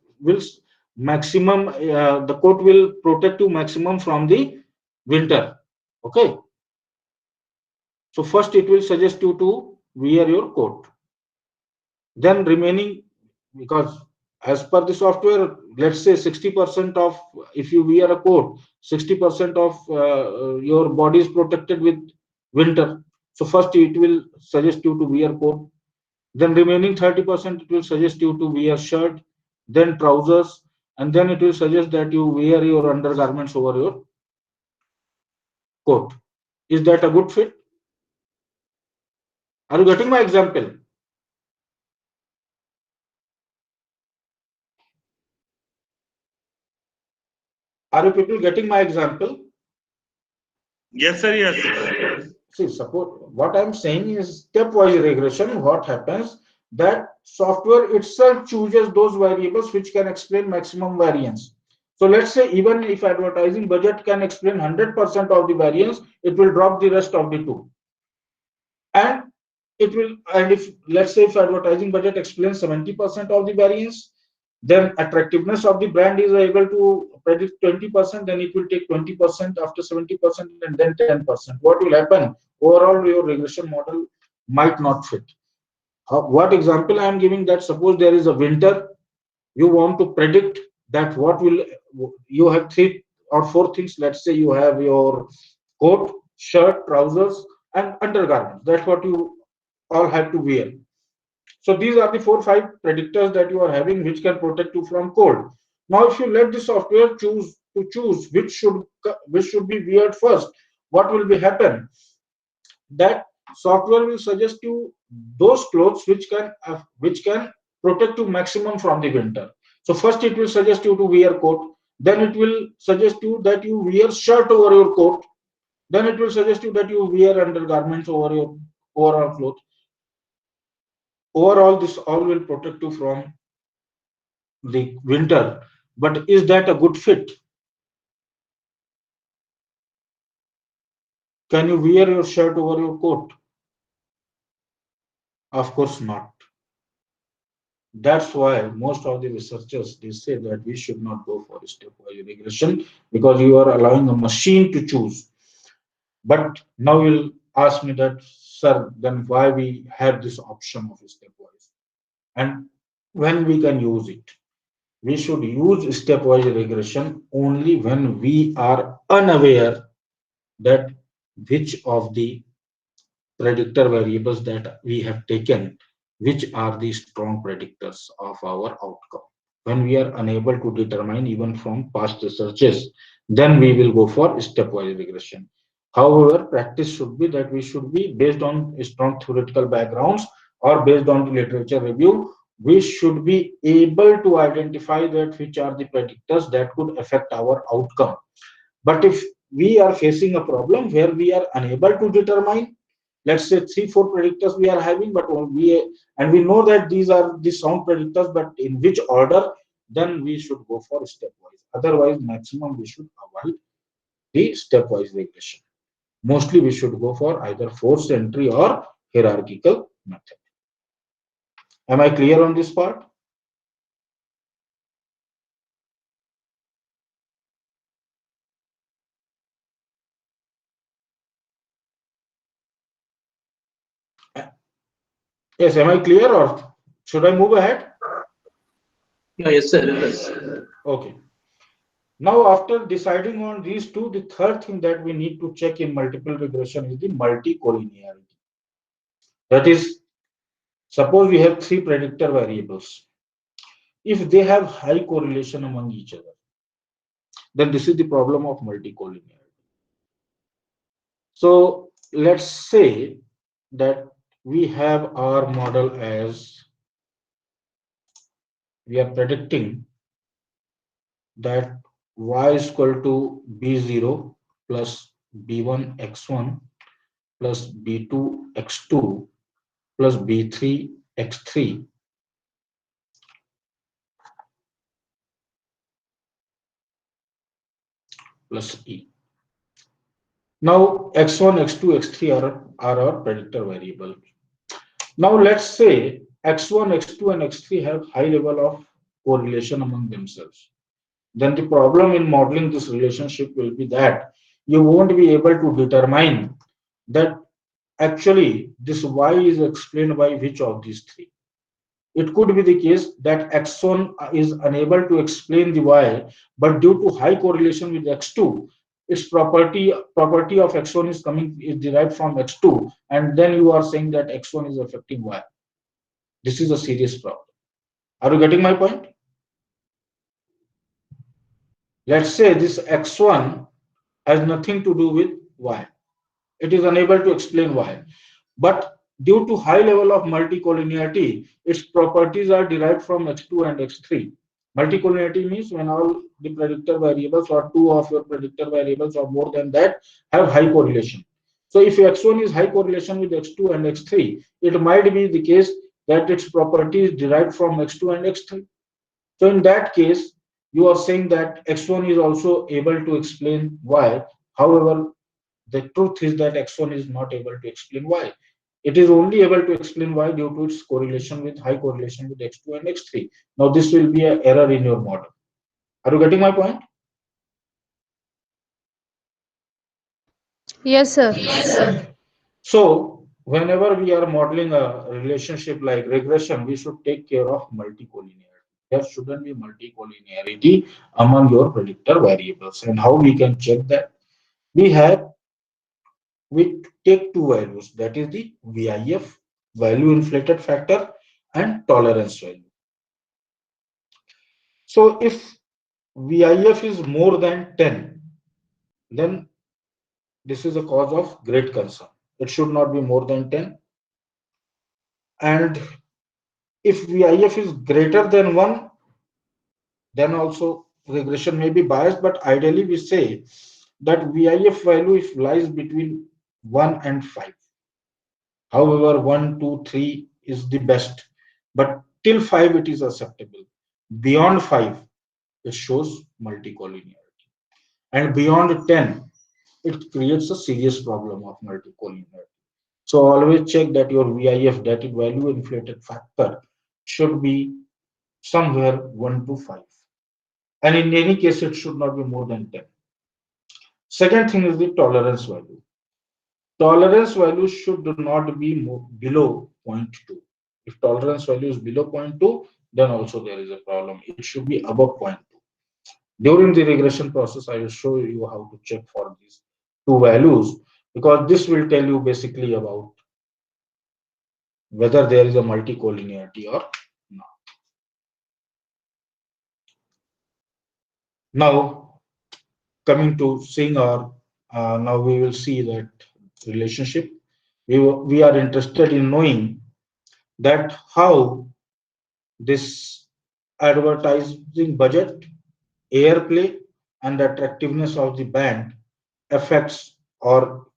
The coat will protect you maximum from the winter. Okay. So first, it will suggest you to wear your coat. Then remaining, because as per the software, let's say 60% of, if you wear a coat, 60% of your body is protected with winter. So first, it will suggest you to wear coat. Then remaining 30% it will suggest you to wear shirt, then trousers, and then it will suggest that you wear your undergarments over your coat. Is that a good fit? Are you getting my example? Are you people getting my example? Yes, sir. Yes. See, suppose what I'm saying is stepwise regression. What happens that software itself chooses those variables which can explain maximum variance. So let's say even if advertising budget can explain 100% of the variance, it will drop the rest of the two. And it will, and if let's say if advertising budget explains 70% of the variance, Then attractiveness of the brand is able to predict 20%, then it will take 20% after 70% and then 10%. What will happen? Overall, your regression model might not fit. What example I am giving, that suppose there is a winter, you want to predict that what will, you have three or four things. Let's say you have your coat, shirt, trousers, and undergarments. That's what you all have to wear. So these are the 4 5 predictors that you are having which can protect you from cold. Now, if you let the software choose which should be weared first, what will be happen? That software will suggest you those clothes which can protect you maximum from the winter. So first it will suggest you to wear coat, then it will suggest you that you wear shirt over your coat, then it will suggest you that you wear undergarments over your overall clothes. Overall, this all will protect you from the winter, but is that a good fit? Can you wear your shirt over your coat? Of course not. That's why most of the researchers, they say that we should not go for stepwise regression, because you are allowing a machine to choose. But now you'll ask me that, sir, then why we have this option of stepwise and when we can use it? We should use stepwise regression only when we are unaware that which of the predictor variables that we have taken, which are the strong predictors of our outcome. When we are unable to determine even from past researches, then we will go for stepwise regression. However, practice should be that we should be based on strong theoretical backgrounds or based on the literature review. We should be able to identify that which are the predictors that could affect our outcome. But if we are facing a problem where we are unable to determine, let's say 3 4 predictors we are having, but we know that these are the sound predictors, but in which order, then we should go for stepwise. Otherwise, maximum we should avoid the stepwise regression. Mostly we should go for either forced entry or hierarchical method. Am I clear on this part? Yes, am I clear or should I move ahead? Yeah, yes, sir. Yes. Okay. Now, after deciding on these two, the third thing that we need to check in multiple regression is the multicollinearity. That is, suppose we have 3 predictor variables. If they have high correlation among each other, then this is the problem of multicollinearity. So let's say that we have our model as we are predicting that y is equal to b0 plus b1 x1 plus b2 x2 plus b3 x3 plus e. Now x1, x2, x3 are our predictor variable. Now let's say x1, x2, and x3 have high level of correlation among themselves. Then the problem in modeling this relationship will be that you won't be able to determine that actually this y is explained by which of these three. It could be the case that x1 is unable to explain the y, but due to high correlation with x2, its property of x1 is derived from x2, and then you are saying that x1 is affecting y. This is a serious problem. Are you getting my point? Let's say this x1 has nothing to do with y. It is unable to explain y. But due to high level of multicollinearity, its properties are derived from x2 and x3. Multicollinearity means when all the predictor variables or two of your predictor variables or more than that have high correlation. So if x1 is high correlation with x2 and x3, it might be the case that its property is derived from x2 and x3. So in that case, you are saying that x1 is also able to explain y. However, the truth is that x1 is not able to explain y. It is only able to explain y due to its correlation with high correlation with x2 and x3. Now this will be an error in your model. Are you getting my point? Yes, sir. So whenever we are modeling a relationship like regression, we should take care of multicollinearity. There shouldn't be multicollinearity among your predictor variables. And how we can check that? We have we take two values, that is the VIF, value inflated factor, and tolerance value. So if VIF is more than 10, then this is a cause of great concern. It should not be more than 10. And if VIF is greater than 1, then also regression may be biased, but ideally we say that VIF value if lies between 1 and 5. However, 1, 2, 3 is the best, but till 5 it is acceptable. Beyond 5, it shows multicollinearity. And beyond 10, it creates a serious problem of multicollinearity. So always check that your VIF, that is value inflated factor, should be somewhere 1 to 5. And in any case, it should not be more than 10. Second thing is the tolerance value. Tolerance value should not be below zero point 0.2. If tolerance value is below zero point 0.2, then also there is a problem. It should be above zero point 0.2. During the regression process, I will show you how to check for these two values, because this will tell you basically about whether there is a multicollinearity or not. Now, coming to seeing our, now we will see that relationship. We are interested in knowing that how this advertising budget, airplay, and the attractiveness of the band affects or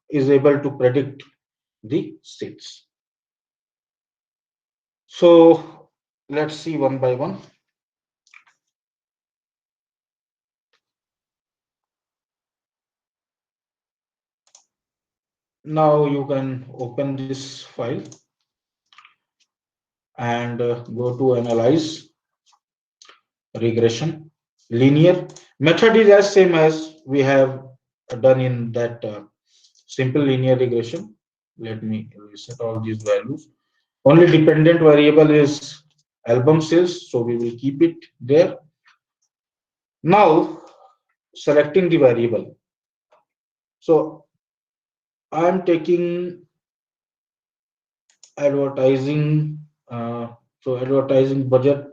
is able to predict the states. So let's see one by one. Now you can open this file and go to analyze regression. Linear method is as same as we have done in that simple linear regression. Let me reset all these values. Only dependent variable is album sales, so we will keep it there. Now selecting the variable. So I am taking advertising. So advertising budget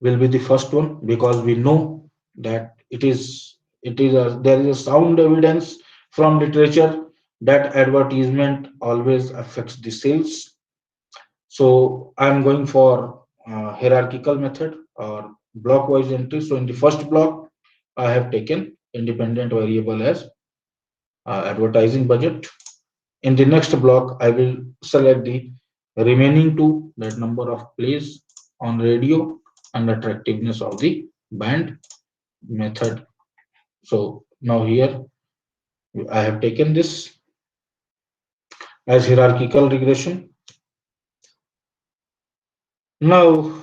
will be the first one, because we know that there is a sound evidence from literature that advertisement always affects the sales. So I'm going for hierarchical method or block wise entry. So in the first block, I have taken independent variable as advertising budget. In the next block, I will select the remaining two, that number of plays on radio and attractiveness of the band method. So now here I have taken this as hierarchical regression. Now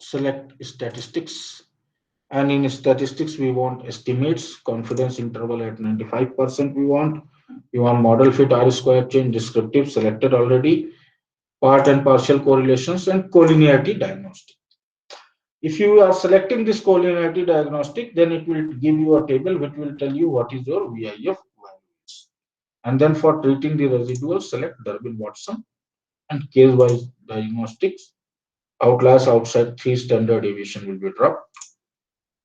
select statistics, and in statistics we want estimates, confidence interval at 95%. We want model fit R square change descriptive selected already, part and partial correlations, and collinearity diagnostic. If you are selecting this collinearity diagnostic, then it will give you a table which will tell you what is your VIF values. And then for treating the residuals, select Durbin-Watson and case-wise diagnostics. Outliers outside 3 standard deviation will be dropped.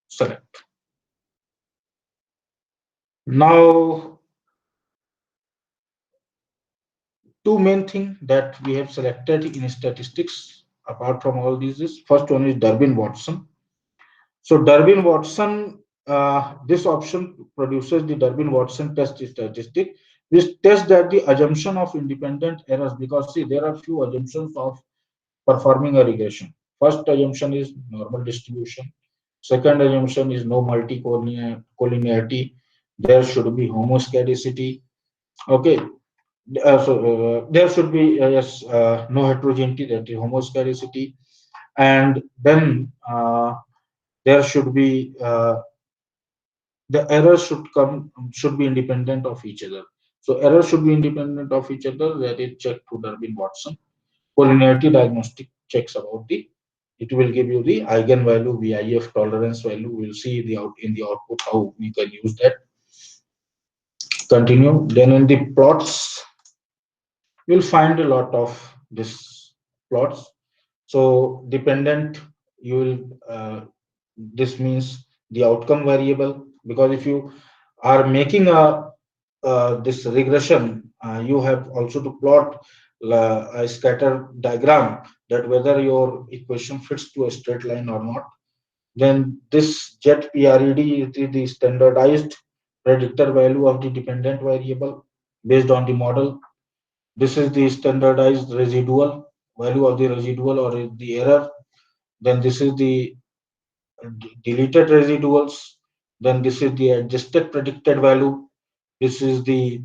Select. Now, two main things that we have selected in statistics, apart from all these, is first one is Durbin-Watson. So Durbin-Watson, this option produces the Durbin-Watson test statistic, which tests that the assumption of independent errors, because see, there are few assumptions of performing a regression. First assumption is normal distribution. Second assumption is no multicollinearity. There should be homoscedasticity. Okay. There should be yes, no heterogeneity, that is homoscedasticity, and then there should be the errors should be independent of each other. So errors should be independent of each other. That is checked through Durbin-Watson. Collinearity diagnostic checks about the. It will give you the eigenvalue, VIF tolerance value. We'll see the out in the output how we can use that. Continue. Then in the plots, you'll find a lot of this plots. So dependent, you will this means the outcome variable, because if you are making a this regression, you have also to plot a scatter diagram, that whether your equation fits to a straight line or not. Then this jet PRED is the standardized predictor value of the dependent variable based on the model. This is the standardized residual value of the residual or the error. Then this is the deleted residuals. Then this is the adjusted predicted value. This is the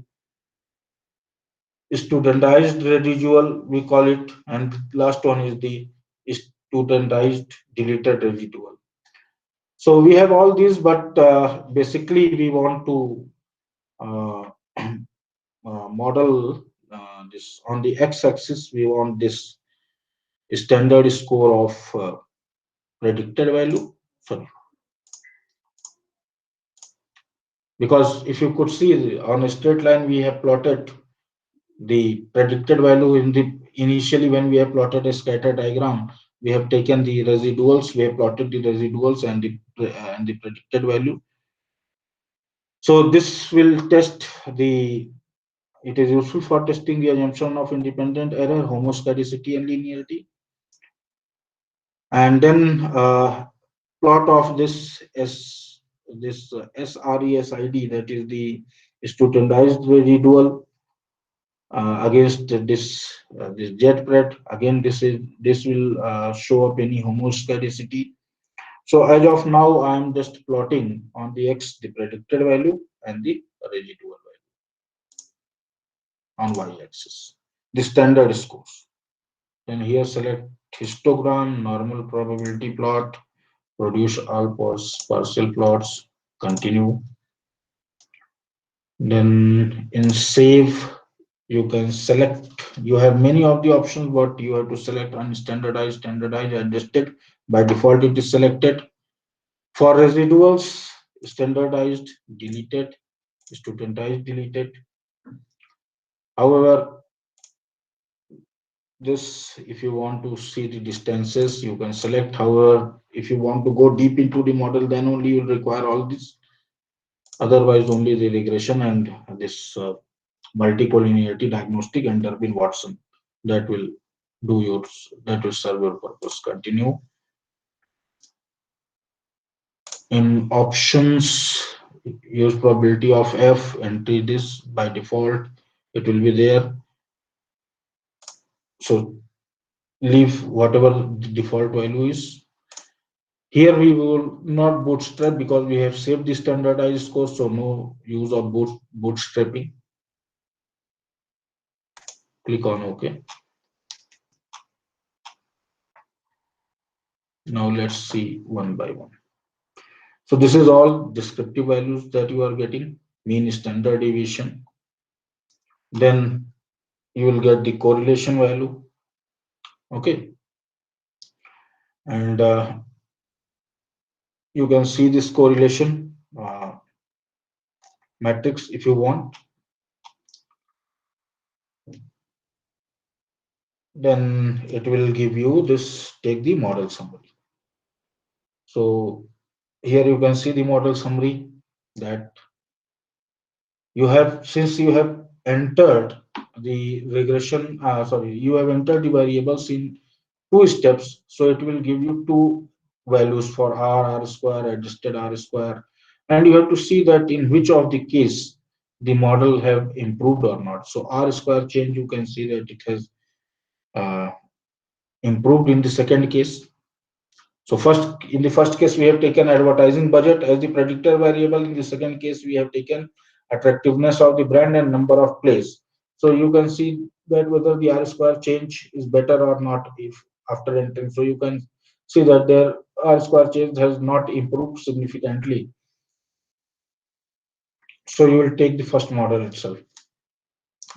studentized residual, we call it. And last one is the studentized deleted residual. So we have all these, but basically we want to uh, model this on the x-axis. We want this standard score of predicted value. Sorry, because if you could see on a straight line, we have plotted the predicted value in the initially when we have plotted a scatter diagram. We have taken the residuals, we have plotted the residuals and the predicted value. So this will test the. It is useful for testing the assumption of independent error, homoscedasticity, and linearity. And then plot of this SRESID, that is the studentized residual against this jet pred. Again, this will show up any homoscedasticity. So as of now, I am just plotting on the x the predicted value and the residual value on y-axis. The standard scores. Then here select histogram, normal probability plot, produce all partial plots, continue. Then in save, you can select, you have many of the options, but you have to select unstandardized, standardized, adjusted. By default, it is selected. For residuals, standardized, deleted, studentized, deleted. However, this, if you want to see the distances, you can select. However, if you want to go deep into the model, then only you will require all this. Otherwise, only the regression and this multicollinearity diagnostic and Durbin-Watson, that will do your, that will serve your purpose. Continue. In options, use probability of F, entry this by default, it will be there. So leave whatever the default value is. Here we will not bootstrap because we have saved the standardized score, so no use of bootstrapping. Click on OK. Now let's see one by one. So this is all descriptive values that you are getting, mean, standard deviation. Then you will get the correlation value. Okay. And you can see this correlation matrix if you want. Then it will give you this, take the model summary. So here you can see the model summary, that you have, since you have entered the regression, you have entered the variables in 2 steps, so it will give you 2 values for r square, adjusted r square, and you have to see that in which of the case the model have improved or not. So r square change, you can see that it has uh, improved in the second case. So in the first case, we have taken advertising budget as the predictor variable. In the second case, we have taken attractiveness of the brand and number of plays. So you can see that whether the R square change is better or not if after entering. So you can see that their R square change has not improved significantly. So you will take the first model itself.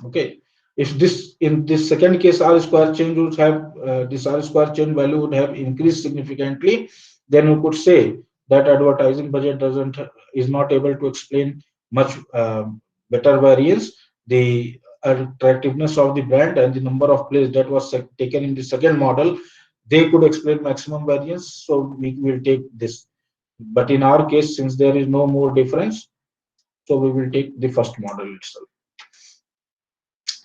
Okay. If this in this second case R square change would have this R square change value would have increased significantly, then you could say that advertising budget doesn't is not able to explain much better variance. The attractiveness of the brand and the number of plays that was taken in the second model, they could explain maximum variance. So we will take this. But in our case, since there is no more difference, so we will take the first model itself.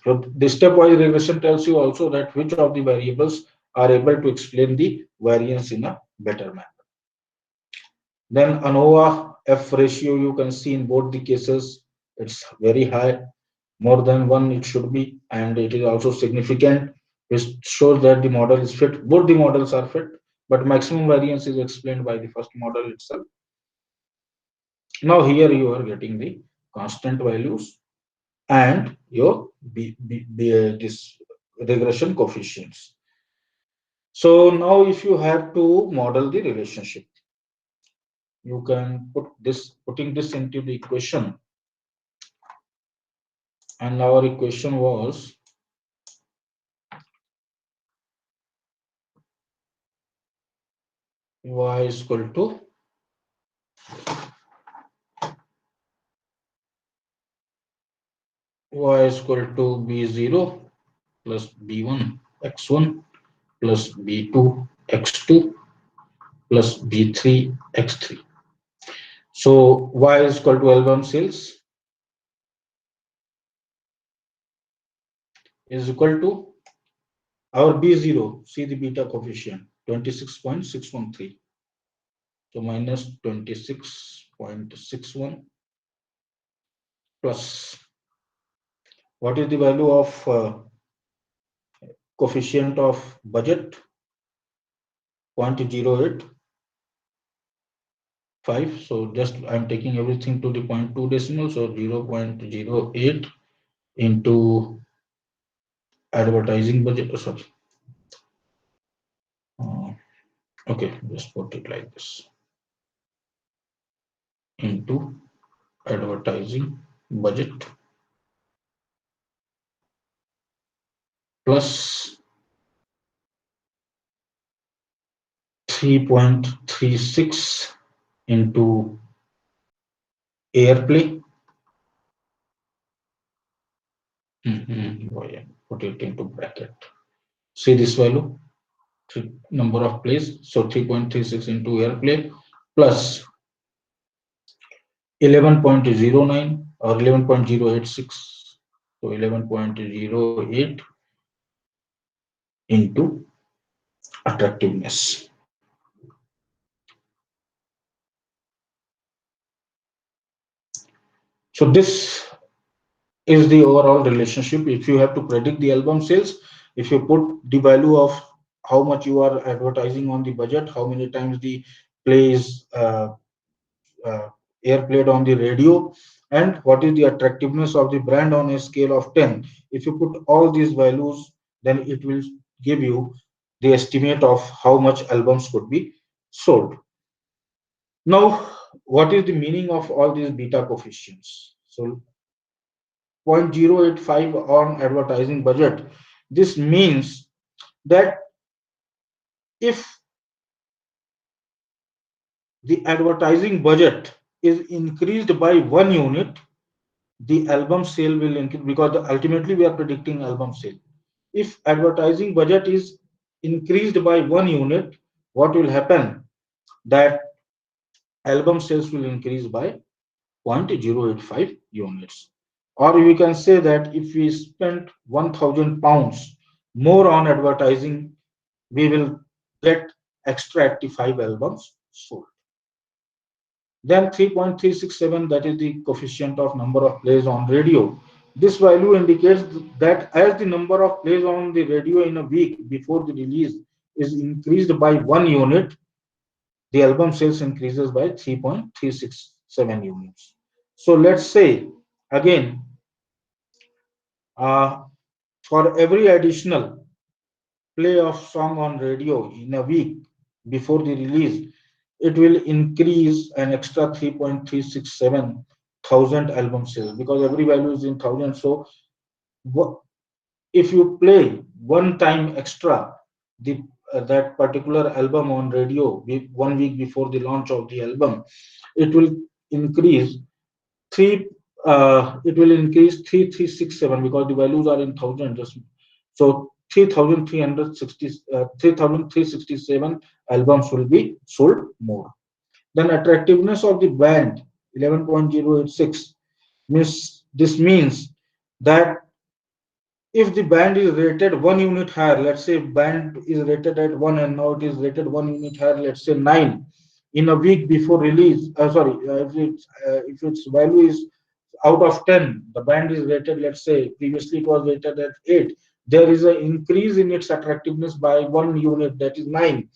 So the stepwise regression tells you also that which of the variables are able to explain the variance in a better manner. Then ANOVA F ratio, you can see in both the cases, it's very high, more than 1 it should be, and it is also significant, which shows that the model is fit. Both the models are fit, but maximum variance is explained by the first model itself. Now here you are getting the constant values and your this regression coefficients. So now if you have to model the relationship, you can putting this into the equation, and our equation was y is equal to b0 plus b1 x1 plus b2 x2 plus b3 x3. So y is equal to album sales is equal to our b0, see the beta coefficient 26.613, so minus 26.61 plus what is the value of coefficient of budget, 0.085. So just I'm taking everything to the 0.2 decimal, so 0.08 into advertising budget. Oh, sorry. Okay, just put it like this, into advertising budget plus 3.36 into airplay. Put it into bracket. See this value, number of plays. So 3.36 into airplay plus 11.09 or 11.086. So 11.08 into attractiveness. So this is the overall relationship. If you have to predict the album sales, if you put the value of how much you are advertising on the budget, how many times the plays airplayed on the radio, and what is the attractiveness of the brand on a scale of 10. If you put all these values, then it will give you the estimate of how much albums could be sold. Now, what is the meaning of all these beta coefficients? So 0.085 on advertising budget. This means that if the advertising budget is increased by 1 unit, the album sale will increase, because ultimately we are predicting album sale. If advertising budget is increased by 1 unit, what will happen? That album sales will increase by 0.085 units. Or we can say that if we spend 1,000 pounds more on advertising, we will get extra 85 albums sold. Then 3.367, that is the coefficient of number of plays on radio. This value indicates that as the number of plays on the radio in a week before the release is increased by 1 unit, the album sales increases by 3.367 units. So let's say Again, uh, for every additional play of song on radio in a week before the release, it will increase an extra 3.367 thousand album sales, because every value is in thousand. So if you play one time extra the that particular album on radio 1 week before the launch of the album, it will increase three it will increase 3367, because the values are in thousand. Just so 3360 3367 albums will be sold more. Then attractiveness of the band 11.086 means, this means that if the band is rated 1 unit higher, let's say band is rated at 1 and now it is rated 1 unit higher, let's say 9, in a week before release, if its value is out of 10, the band is rated, let's say previously it was rated at 8, there is an increase in its attractiveness by 1 unit, that is 9,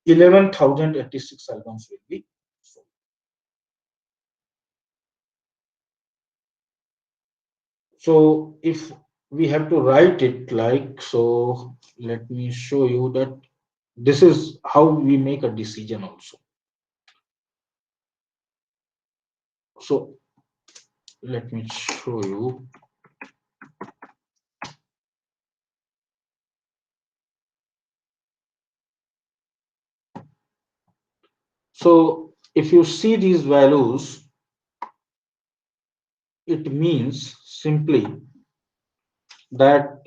11,086 albums will be sold. So if we have to write it like so, let me show you that this is how we make a decision also. So let me show you. So if you see these values, it means simply that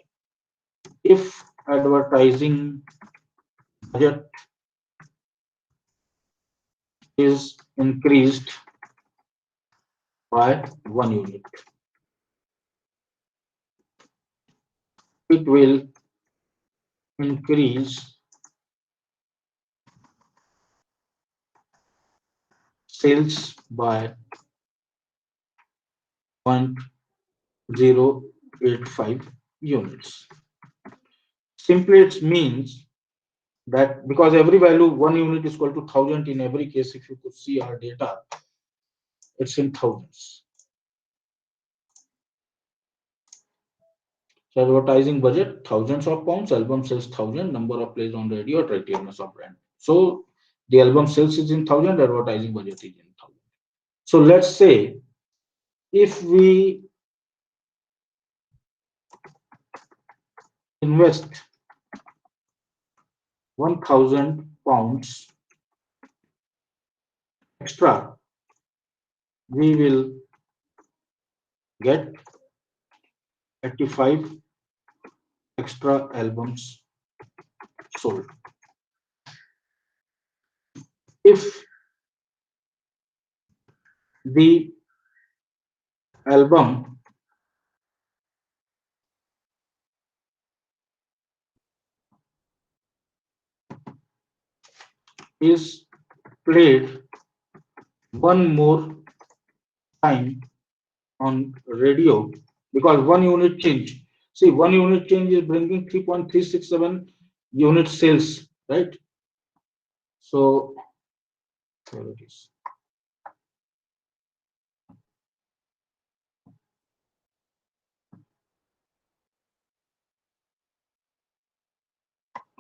if advertising budget is increased by 1 unit, it will increase sales by 0.085 units. Simply it means that because every value 1 unit is equal to 1000 in every case, if you could see our data, it's in thousands. So advertising budget thousands of pounds, album sales 1000, number of plays on radio, attractiveness of brand. So the album sales is in 1000, advertising budget is in 1000. So let's say if we invest 1000 pounds extra, we will get 85 extra albums sold. If the album is played one more time on radio, because 1 unit change, see 1 unit change is bringing 3.367 unit sales, right? So here it is.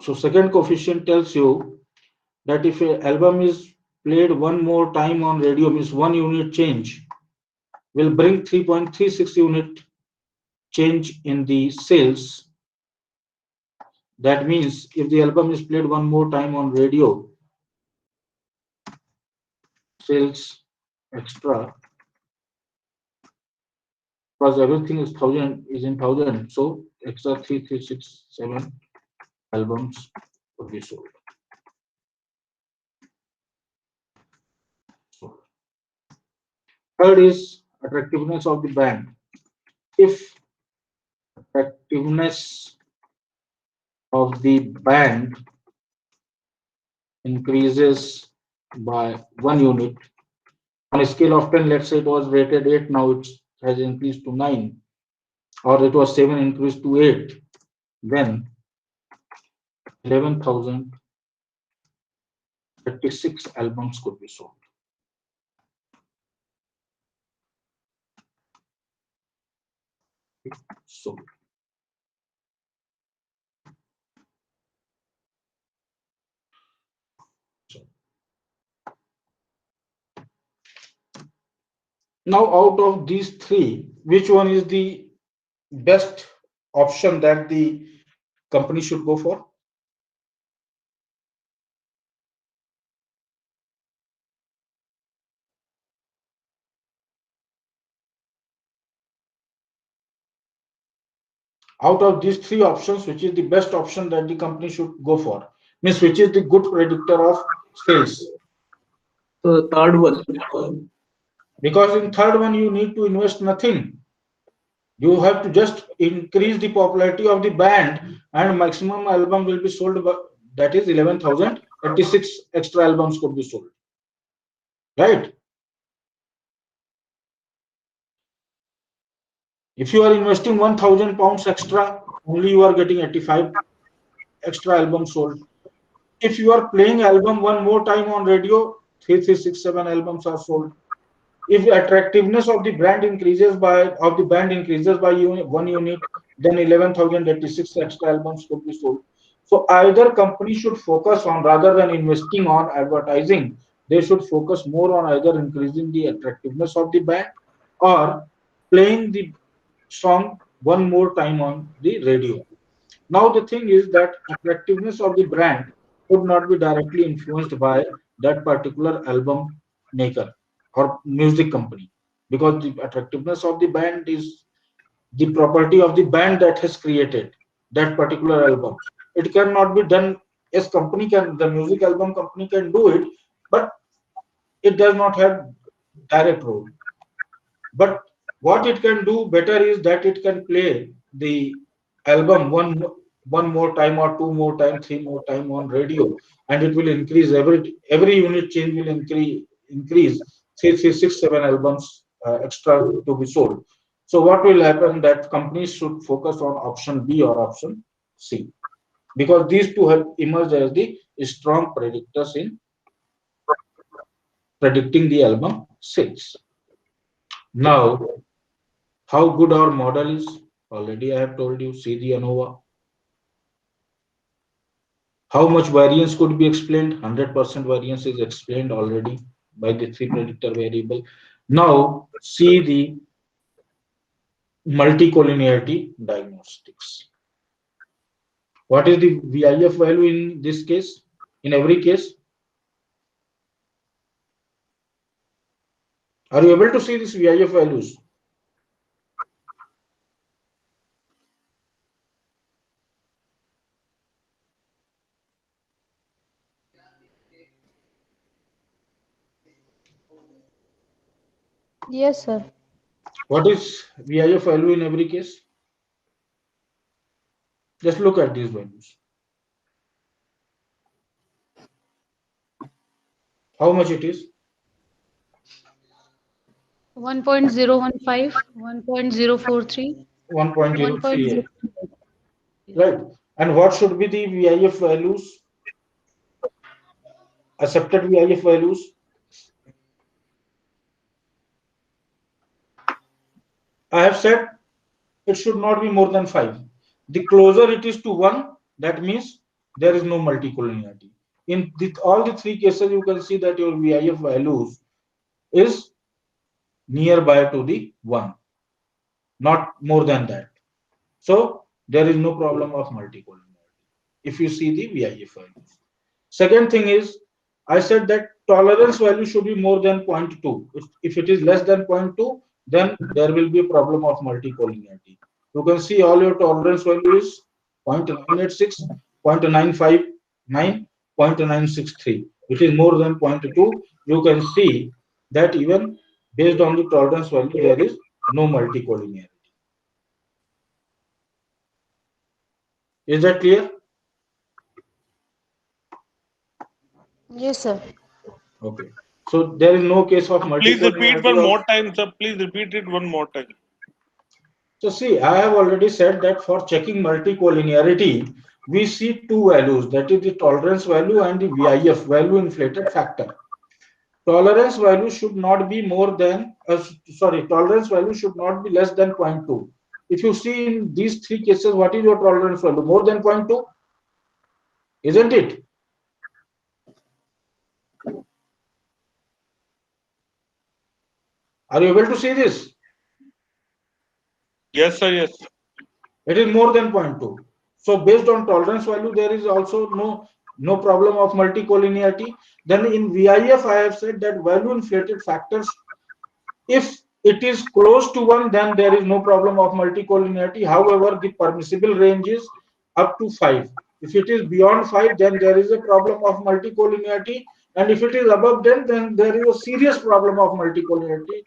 So second coefficient tells you that if an album is played one more time on radio, means 1 unit change will bring 3.36 unit change in the sales. That means if the album is played one more time on radio, sales extra, because everything is 1000 is in 1000, so extra 3367 albums will be sold. So third is attractiveness of the band. If attractiveness of the band increases by 1 unit on a scale of 10, let's say it was rated 8, now it has increased to 9, or it was 7 increased to 8, then 11,036 albums could be sold. So now, out of these three, which one is the best option that the company should go for? Out of these three options, which is the best option that the company should go for? Means which is the good predictor of sales? So the third one. Because in third one, you need to invest nothing. You have to just increase the popularity of the band, and maximum album will be sold. That is 11,036 extra albums could be sold. Right? If you are investing 1,000 pounds extra, only you are getting 85 extra albums sold. If you are playing album one more time on radio, 3,367 albums are sold. If the attractiveness of the brand increases by of the band increases by one unit, then 11,086 extra albums could be sold. So either company should focus on, rather than investing on advertising, they should focus more on either increasing the attractiveness of the band or playing the song one more time on the radio. Now the thing is that attractiveness of the brand could not be directly influenced by that particular album maker or music company, because the attractiveness of the band is the property of the band that has created that particular album. It cannot be done as company can, the music album company can do it, but it does not have direct role. But what it can do better is that it can play the album one more time or two more time, three more time on radio, and it will increase every unit change will increase three, six, seven albums extra to be sold. So what will happen that companies should focus on option B or option C, because these two have emerged as the strong predictors in predicting the album sales. Now, how good our model is, already I have told you, see the ANOVA. How much variance could be explained? 100% variance is explained already by the three predictor variable. Now, see the multicollinearity diagnostics. What is the VIF value in this case? In every case? Are you able to see these VIF values? Yes, sir. What is VIF value in every case? Just look at these values. How much it is? 1.015, 1.043, 1.038. 1.0. Right. And what should be the VIF values? Accepted VIF values? I have said it should not be more than 5. The closer it is to 1, that means there is no multicollinearity. In all the three cases, you can see that your VIF values is nearby to the 1, not more than that. So there is no problem of multicollinearity if you see the VIF values. Second thing is, I said that tolerance value should be more than 0.2. If it is less than 0.2, then there will be a problem of multicollinearity. You can see all your tolerance value is 0.986, 0.959, 0.963. It is more than 0.2. You can see that even based on the tolerance value, there is no multicollinearity. Is that clear? Yes, sir. Okay. So there is no case of Please repeat one multicollinearity. more time, sir. Please repeat it one more time. So see, I have already said that for checking multicollinearity, we see two values, that is the tolerance value and the VIF, value inflated factor. Tolerance value should not be more than, tolerance value should not be less than 0.2. if you see in these three cases, what is your tolerance value? More than 0.2, isn't it? Are you able to see this? Yes, sir. Yes. It is more than 0.2. So based on tolerance value, there is also no problem of multicollinearity. Then in VIF, I have said that value inflated factors, if it is close to 1, then there is no problem of multicollinearity. However, the permissible range is up to 5. If it is beyond 5, then there is a problem of multicollinearity. And if it is above 10, then there is a serious problem of multicollinearity.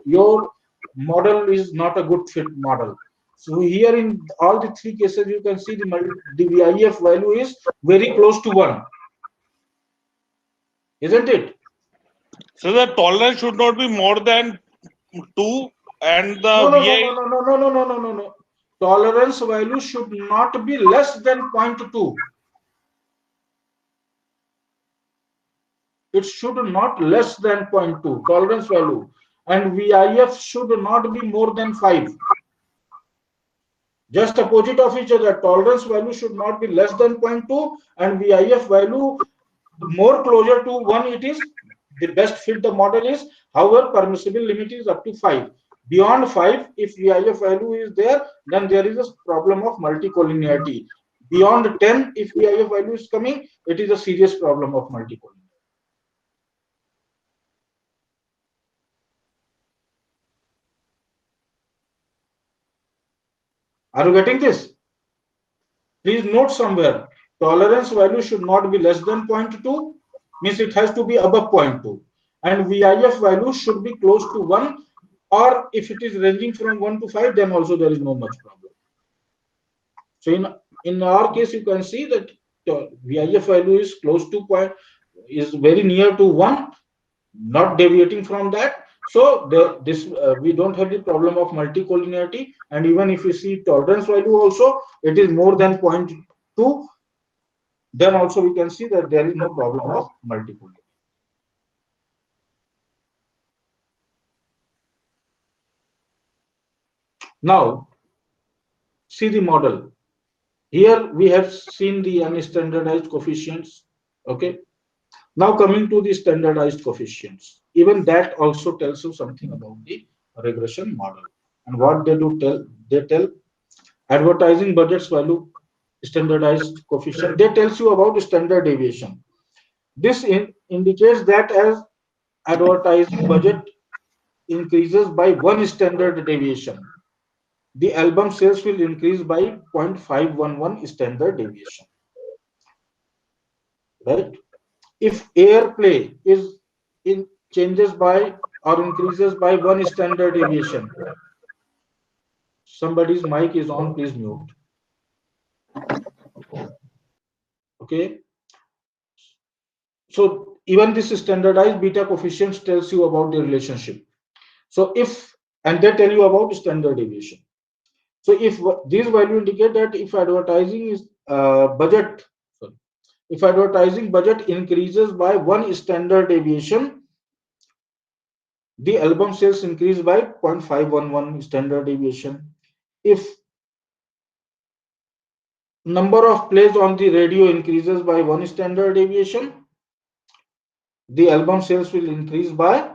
Your model is not a good fit model. So here in all the three cases, you can see the VIF value is very close to 1. Isn't it? So the tolerance should not be more than 2, and the No, no, no, VI. no, no, no, no, no, no, no, no. Tolerance value should not be less than 0.2. It should not less than 0.2 tolerance value, and VIF should not be more than 5. Just opposite of each other. Tolerance value should not be less than 0.2, and VIF value more closer to 1. It is the best fit the model is. However, permissible limit is up to 5. Beyond 5, if VIF value is there, then there is a problem of multicollinearity. Beyond 10, if VIF value is coming, it is a serious problem of multicollinearity. Are you getting this? Please note somewhere, tolerance value should not be less than 0.2, means it has to be above 0.2. And VIF value should be close to 1, or if it is ranging from 1 to 5, then also there is no much problem. So in our case, you can see that VIF value is close to is very near to 1, not deviating from that. So we don't have the problem of multicollinearity, and even if you see tolerance value also, it is more than 0.2, then also we can see that there is no problem of multicollinearity. Now, see the model. Here we have seen the unstandardized coefficients. Okay. Now coming to the standardized coefficients. Even that also tells you something about the regression model. And what they tell advertising budgets value standardized coefficient. They tells you about standard deviation. This indicates that as advertising budget increases by 1 standard deviation, the album sales will increase by 0.511 standard deviation. Right? If airplay is changes by or increases by 1 standard deviation, somebody's mic is on, please mute. Okay. So even this standardized beta coefficients tells you about the relationship. So and they tell you about standard deviation. So if these value indicate that if advertising is if advertising budget increases by 1 standard deviation, the album sales increase by 0.511 standard deviation. If number of plays on the radio increases by 1 standard deviation, the album sales will increase by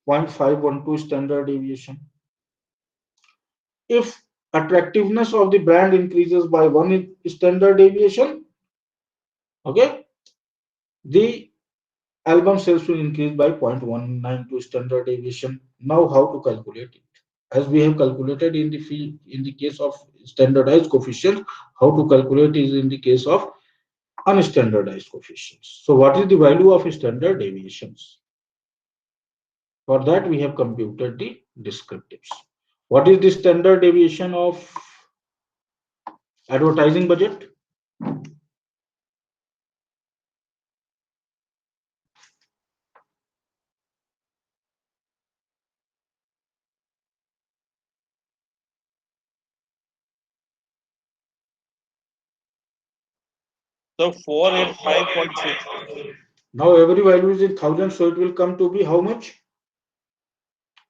0.512 standard deviation. If attractiveness of the brand increases by 1 standard deviation, okay, the album sales will increase by 0.192 standard deviation. Now how to calculate it? As we have calculated in the case of standardized coefficients, how to calculate is in the case of unstandardized coefficients. So what is the value of standard deviations? For that we have computed the descriptives. What is the standard deviation of advertising budget? So 485.6. Now every value is in thousands, so it will come to be how much?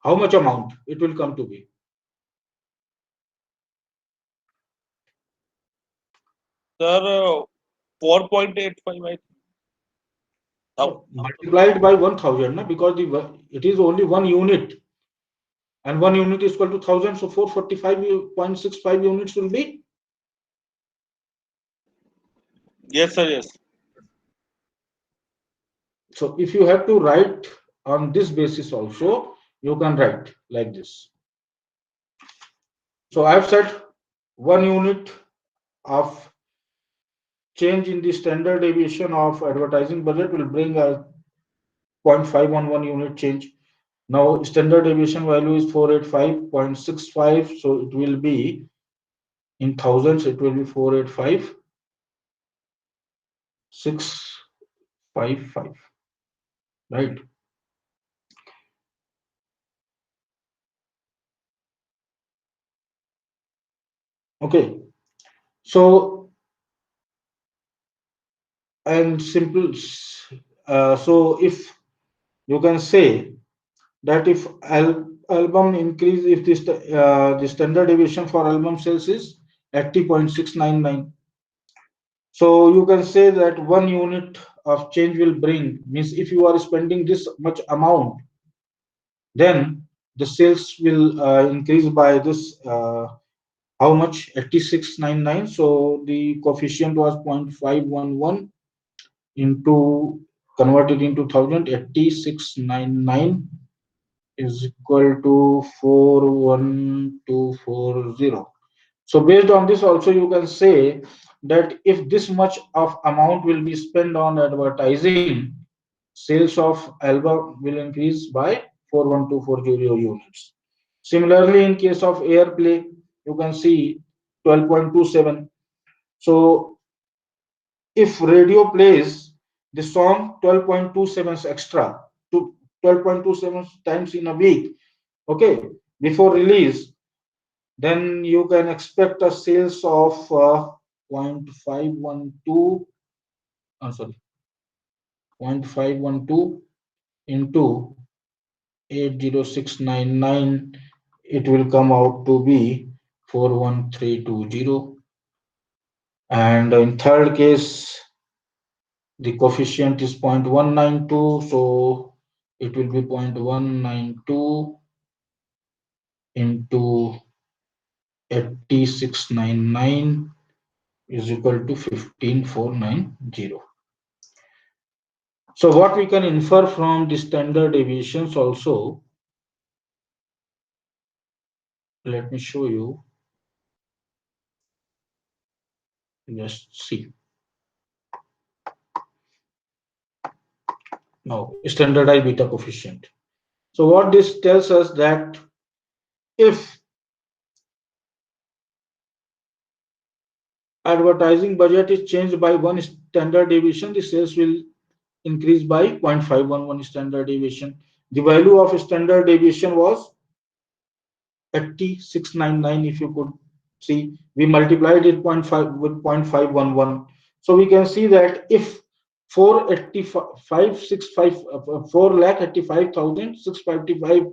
How much amount it will come to be? Sir, 4.85, I think. Multiplied by 1000, na, because it is only 1 unit, and 1 unit is equal to 1000, so 445.65 units will be. Yes, sir, yes. So if you have to write on this basis also, you can write like this. So I've said 1 unit of change in the standard deviation of advertising budget will bring a 0.511 unit change. Now standard deviation value is 485.65, so it will be in thousands, it will be 485,655, right? Okay, so and simple, so if you can say that if album increase, if this the standard deviation for album sales is 80.699, so you can say that 1 unit of change will bring, means if you are spending this much amount, then the sales will increase by this how much, 8699. So the coefficient was 0.511 into, converted into 1000, 8699 is equal to 41240. So based on this also you can say that if this much of amount will be spent on advertising, sales of album will increase by 41240 units. Similarly, in case of airplay, you can see 12.27. So if radio plays the song 12.27 extra, to 12.27 times in a week, okay, before release, then you can expect a sales of 0.512, sorry, 0.512 into 80699, it will come out to be 41320. And in third case, the coefficient is 0.192, so it will be 0.192 into 8699 is equal to 15490. So what we can infer from the standard deviations also, let me show you. Just see. Now, standardized beta coefficient. So what this tells us that if advertising budget is changed by 1 standard deviation, the sales will increase by 0.511 standard deviation. The value of standard deviation was 8699. If you could see, we multiplied it 0.5 with 0.511. So we can see that if 4,85,655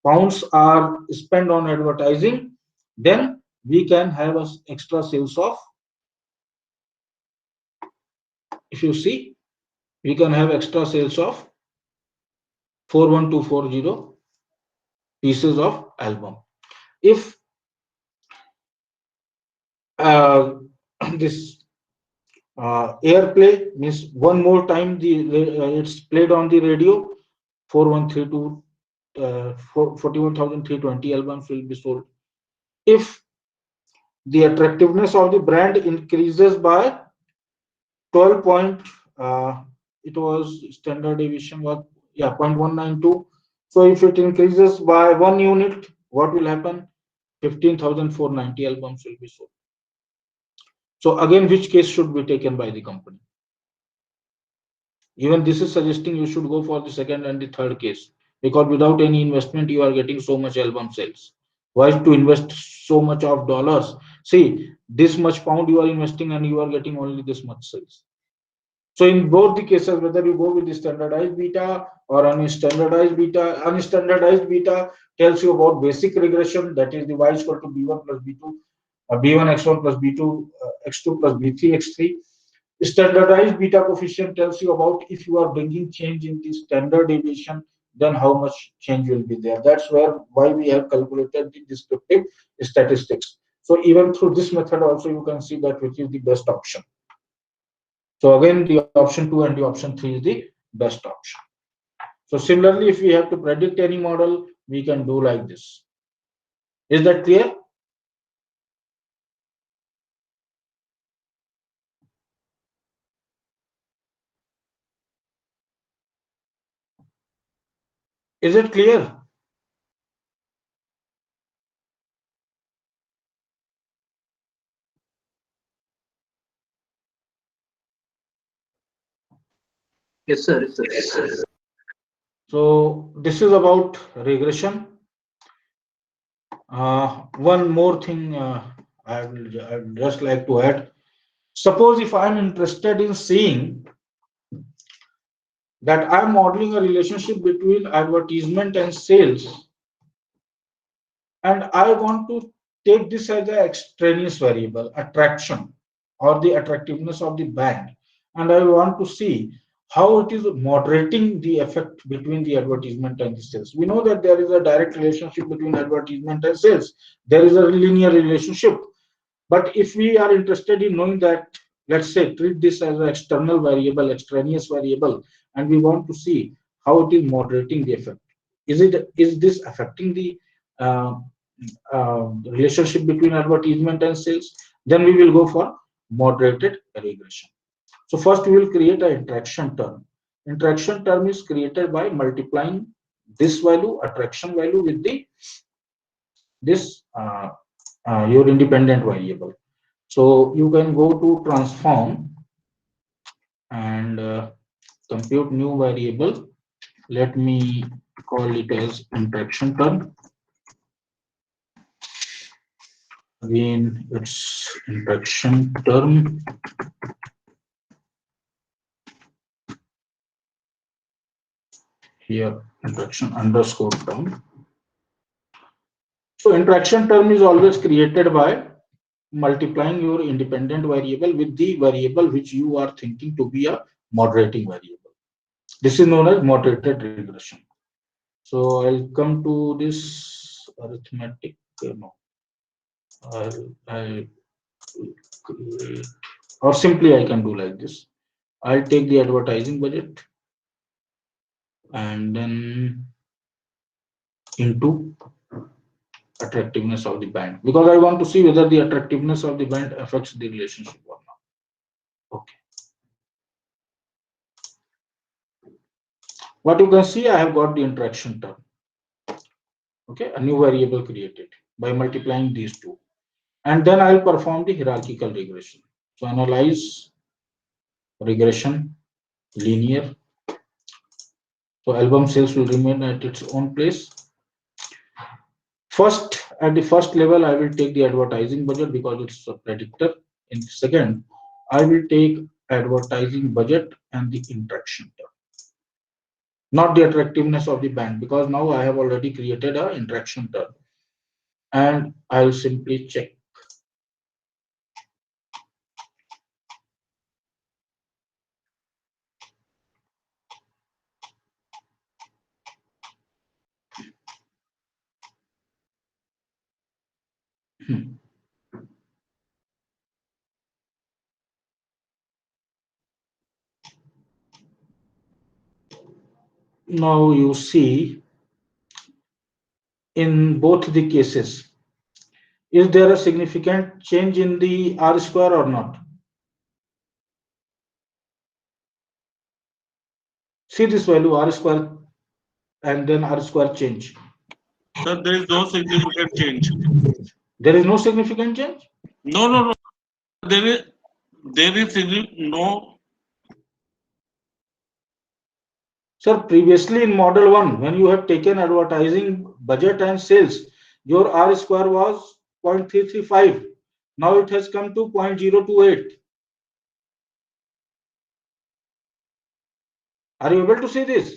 pounds are spent on advertising, then we can have a extra sales of, if you see, we can have extra sales of 41240 pieces of album. If this airplay means one more time it's played on the radio, 4132 41,320 albums will be sold. If the attractiveness of the brand increases by 12 point, it was standard deviation was 0.192. So if it increases by 1 unit, what will happen? 15,490 albums will be sold. So again, which case should be taken by the company? Even this is suggesting you should go for the second and the third case, because without any investment you are getting so much album sales. Why to invest so much of dollars? See, this much pound you are investing and you are getting only this much sales. So in both the cases, whether you go with the standardized beta or unstandardized beta tells you about basic regression, that is the y is equal to b1 plus b2. B1 x1 plus B2 x2 plus B3 x3. Standardized beta coefficient tells you about if you are bringing change in the standard deviation, then how much change will be there. That's why we have calculated the descriptive statistics. So even through this method also you can see that which is the best option. So again, the option 2 and the option 3 is the best option. So similarly, if we have to predict any model, we can do like this. Is that clear? Is it clear? Yes, sir. Yes, sir. So this is about regression. One more thing I'd just like to add. Suppose if I'm interested in seeing that I'm modeling a relationship between advertisement and sales, and I want to take this as an extraneous variable, attraction or the attractiveness of the band, and I want to see how it is moderating the effect between the advertisement and the sales. We know that there is a direct relationship between advertisement and sales. There is a linear relationship. But if we are interested in knowing that, let's say, treat this as an external variable, extraneous variable, and we want to see how it is moderating the effect. Is this affecting the uh, relationship between advertisement and sales? Then we will go for moderated regression. So first we will create an interaction term. Interaction term is created by multiplying this value, attraction value, with the this your independent variable. So you can go to transform and compute new variable. Let me call it as interaction term. Again, it's interaction term. Here, interaction underscore term. So interaction term is always created by multiplying your independent variable with the variable which you are thinking to be a moderating variable. This is known as moderated regression. So I'll come to this arithmetic. No, I'll create, or simply I can do like this. I'll take the advertising budget and then into attractiveness of the band, because I want to see whether the attractiveness of the band affects the relationship or not. Okay. What you can see, I have got the interaction term. Okay, a new variable created by multiplying these two. And then I'll perform the hierarchical regression. So analyze regression, linear. So album sales will remain at its own place. First, at the first level, I will take the advertising budget because it's a predictor. In the second, I will take advertising budget and the interaction term, not the attractiveness of the band, because now I have already created an interaction term. And I'll simply check. Now you see, in both the cases, is there a significant change in the R square or not? See this value R square and then R square change. Sir, there is no significant change. There is no significant change? No. There is no. Sir, previously in model 1, when you have taken advertising budget and sales, your R square was 0.335. Now it has come to 0.028. Are you able to see this?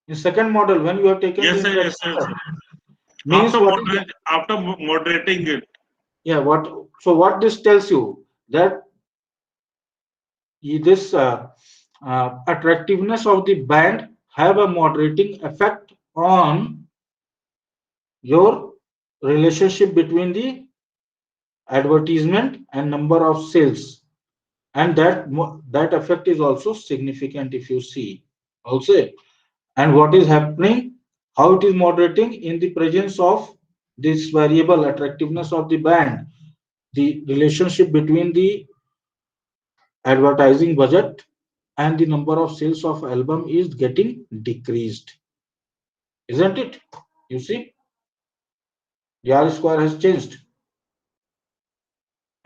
In second model, when you have taken Yes, the sir, yes, interaction sir. term, means After what is after moderating it. Yeah, what this tells you that this attractiveness of the band have a moderating effect on your relationship between the advertisement and number of sales, and that effect is also significant if you see also. And what is happening, how it is moderating in the presence of this variable attractiveness of the band, the relationship between the advertising budget and the number of sales of album is getting decreased, isn't it? You see, the R square has changed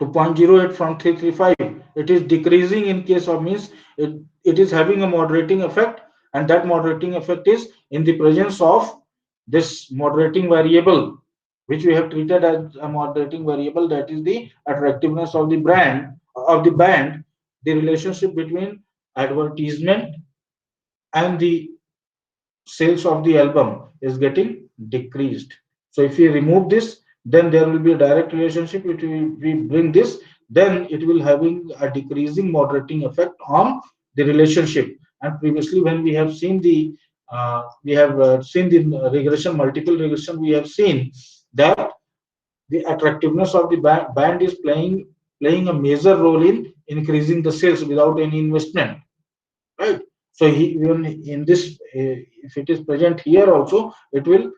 to 0.08 from 335. It is decreasing in case of, means it is having a moderating effect, and that moderating effect is in the presence of this moderating variable, which we have treated as a moderating variable, that is the attractiveness of the brand of the band, the relationship between advertisement and the sales of the album is getting decreased. So if we remove this, then there will be a direct relationship. If we bring this, then it will having a decreasing moderating effect on the relationship. And previously, when we have seen the seen the regression, multiple regression, we have seen that the attractiveness of the band is playing a major role in increasing the sales without any investment, right? So even in this, if it is present here also, it will,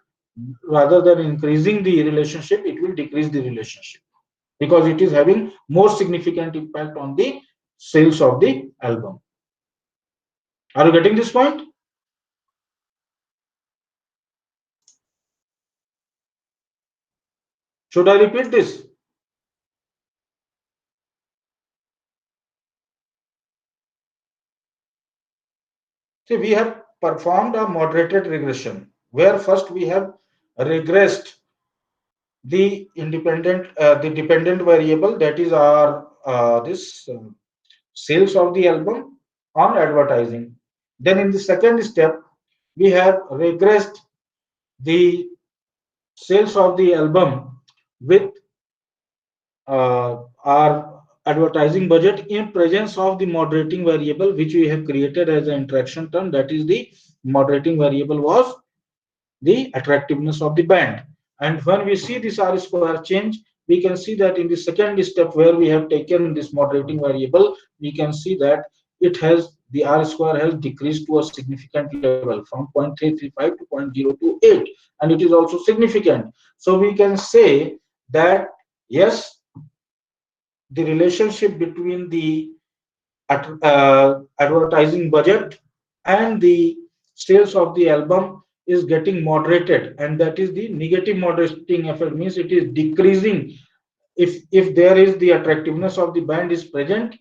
rather than increasing the relationship, it will decrease the relationship, because it is having more significant impact on the sales of the album. Are you getting this point? Should I repeat this? See, we have performed a moderated regression where first we have regressed the dependent variable, that is our this sales of the album on advertising. Then in the second step, we have regressed the sales of the album with our advertising budget in presence of the moderating variable, which we have created as an interaction term. That is, the moderating variable was the attractiveness of the band. And when we see this R square change, we can see that in the second step where we have taken this moderating variable, we can see that it has, the R square has decreased to a significant level from 0.335 to 0.028, and it is also significant. So we can say that yes, the relationship between the advertising budget and the sales of the album is getting moderated, and that is the negative moderating effect, means it is decreasing. If there is the attractiveness of the band is present,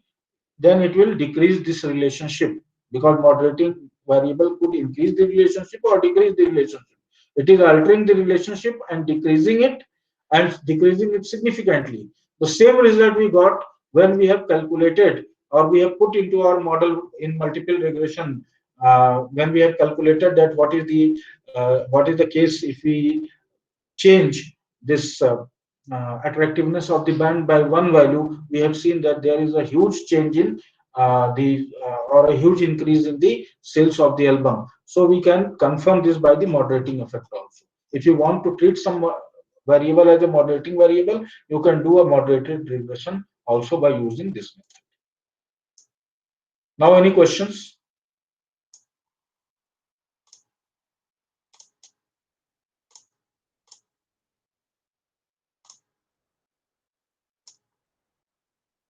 then it will decrease this relationship, because moderating variable could increase the relationship or decrease the relationship. It is altering the relationship and decreasing it, and decreasing it significantly. The same result we got when we have calculated, or we have put into our model in multiple regression, when we have calculated that what is the case if we change this attractiveness of the band by one value. We have seen that there is a huge change in or a huge increase in the sales of the album. So we can confirm this by the moderating effect also. If you want to treat some variable as a moderating variable, you can do a moderated regression also by using this method. Now, any questions?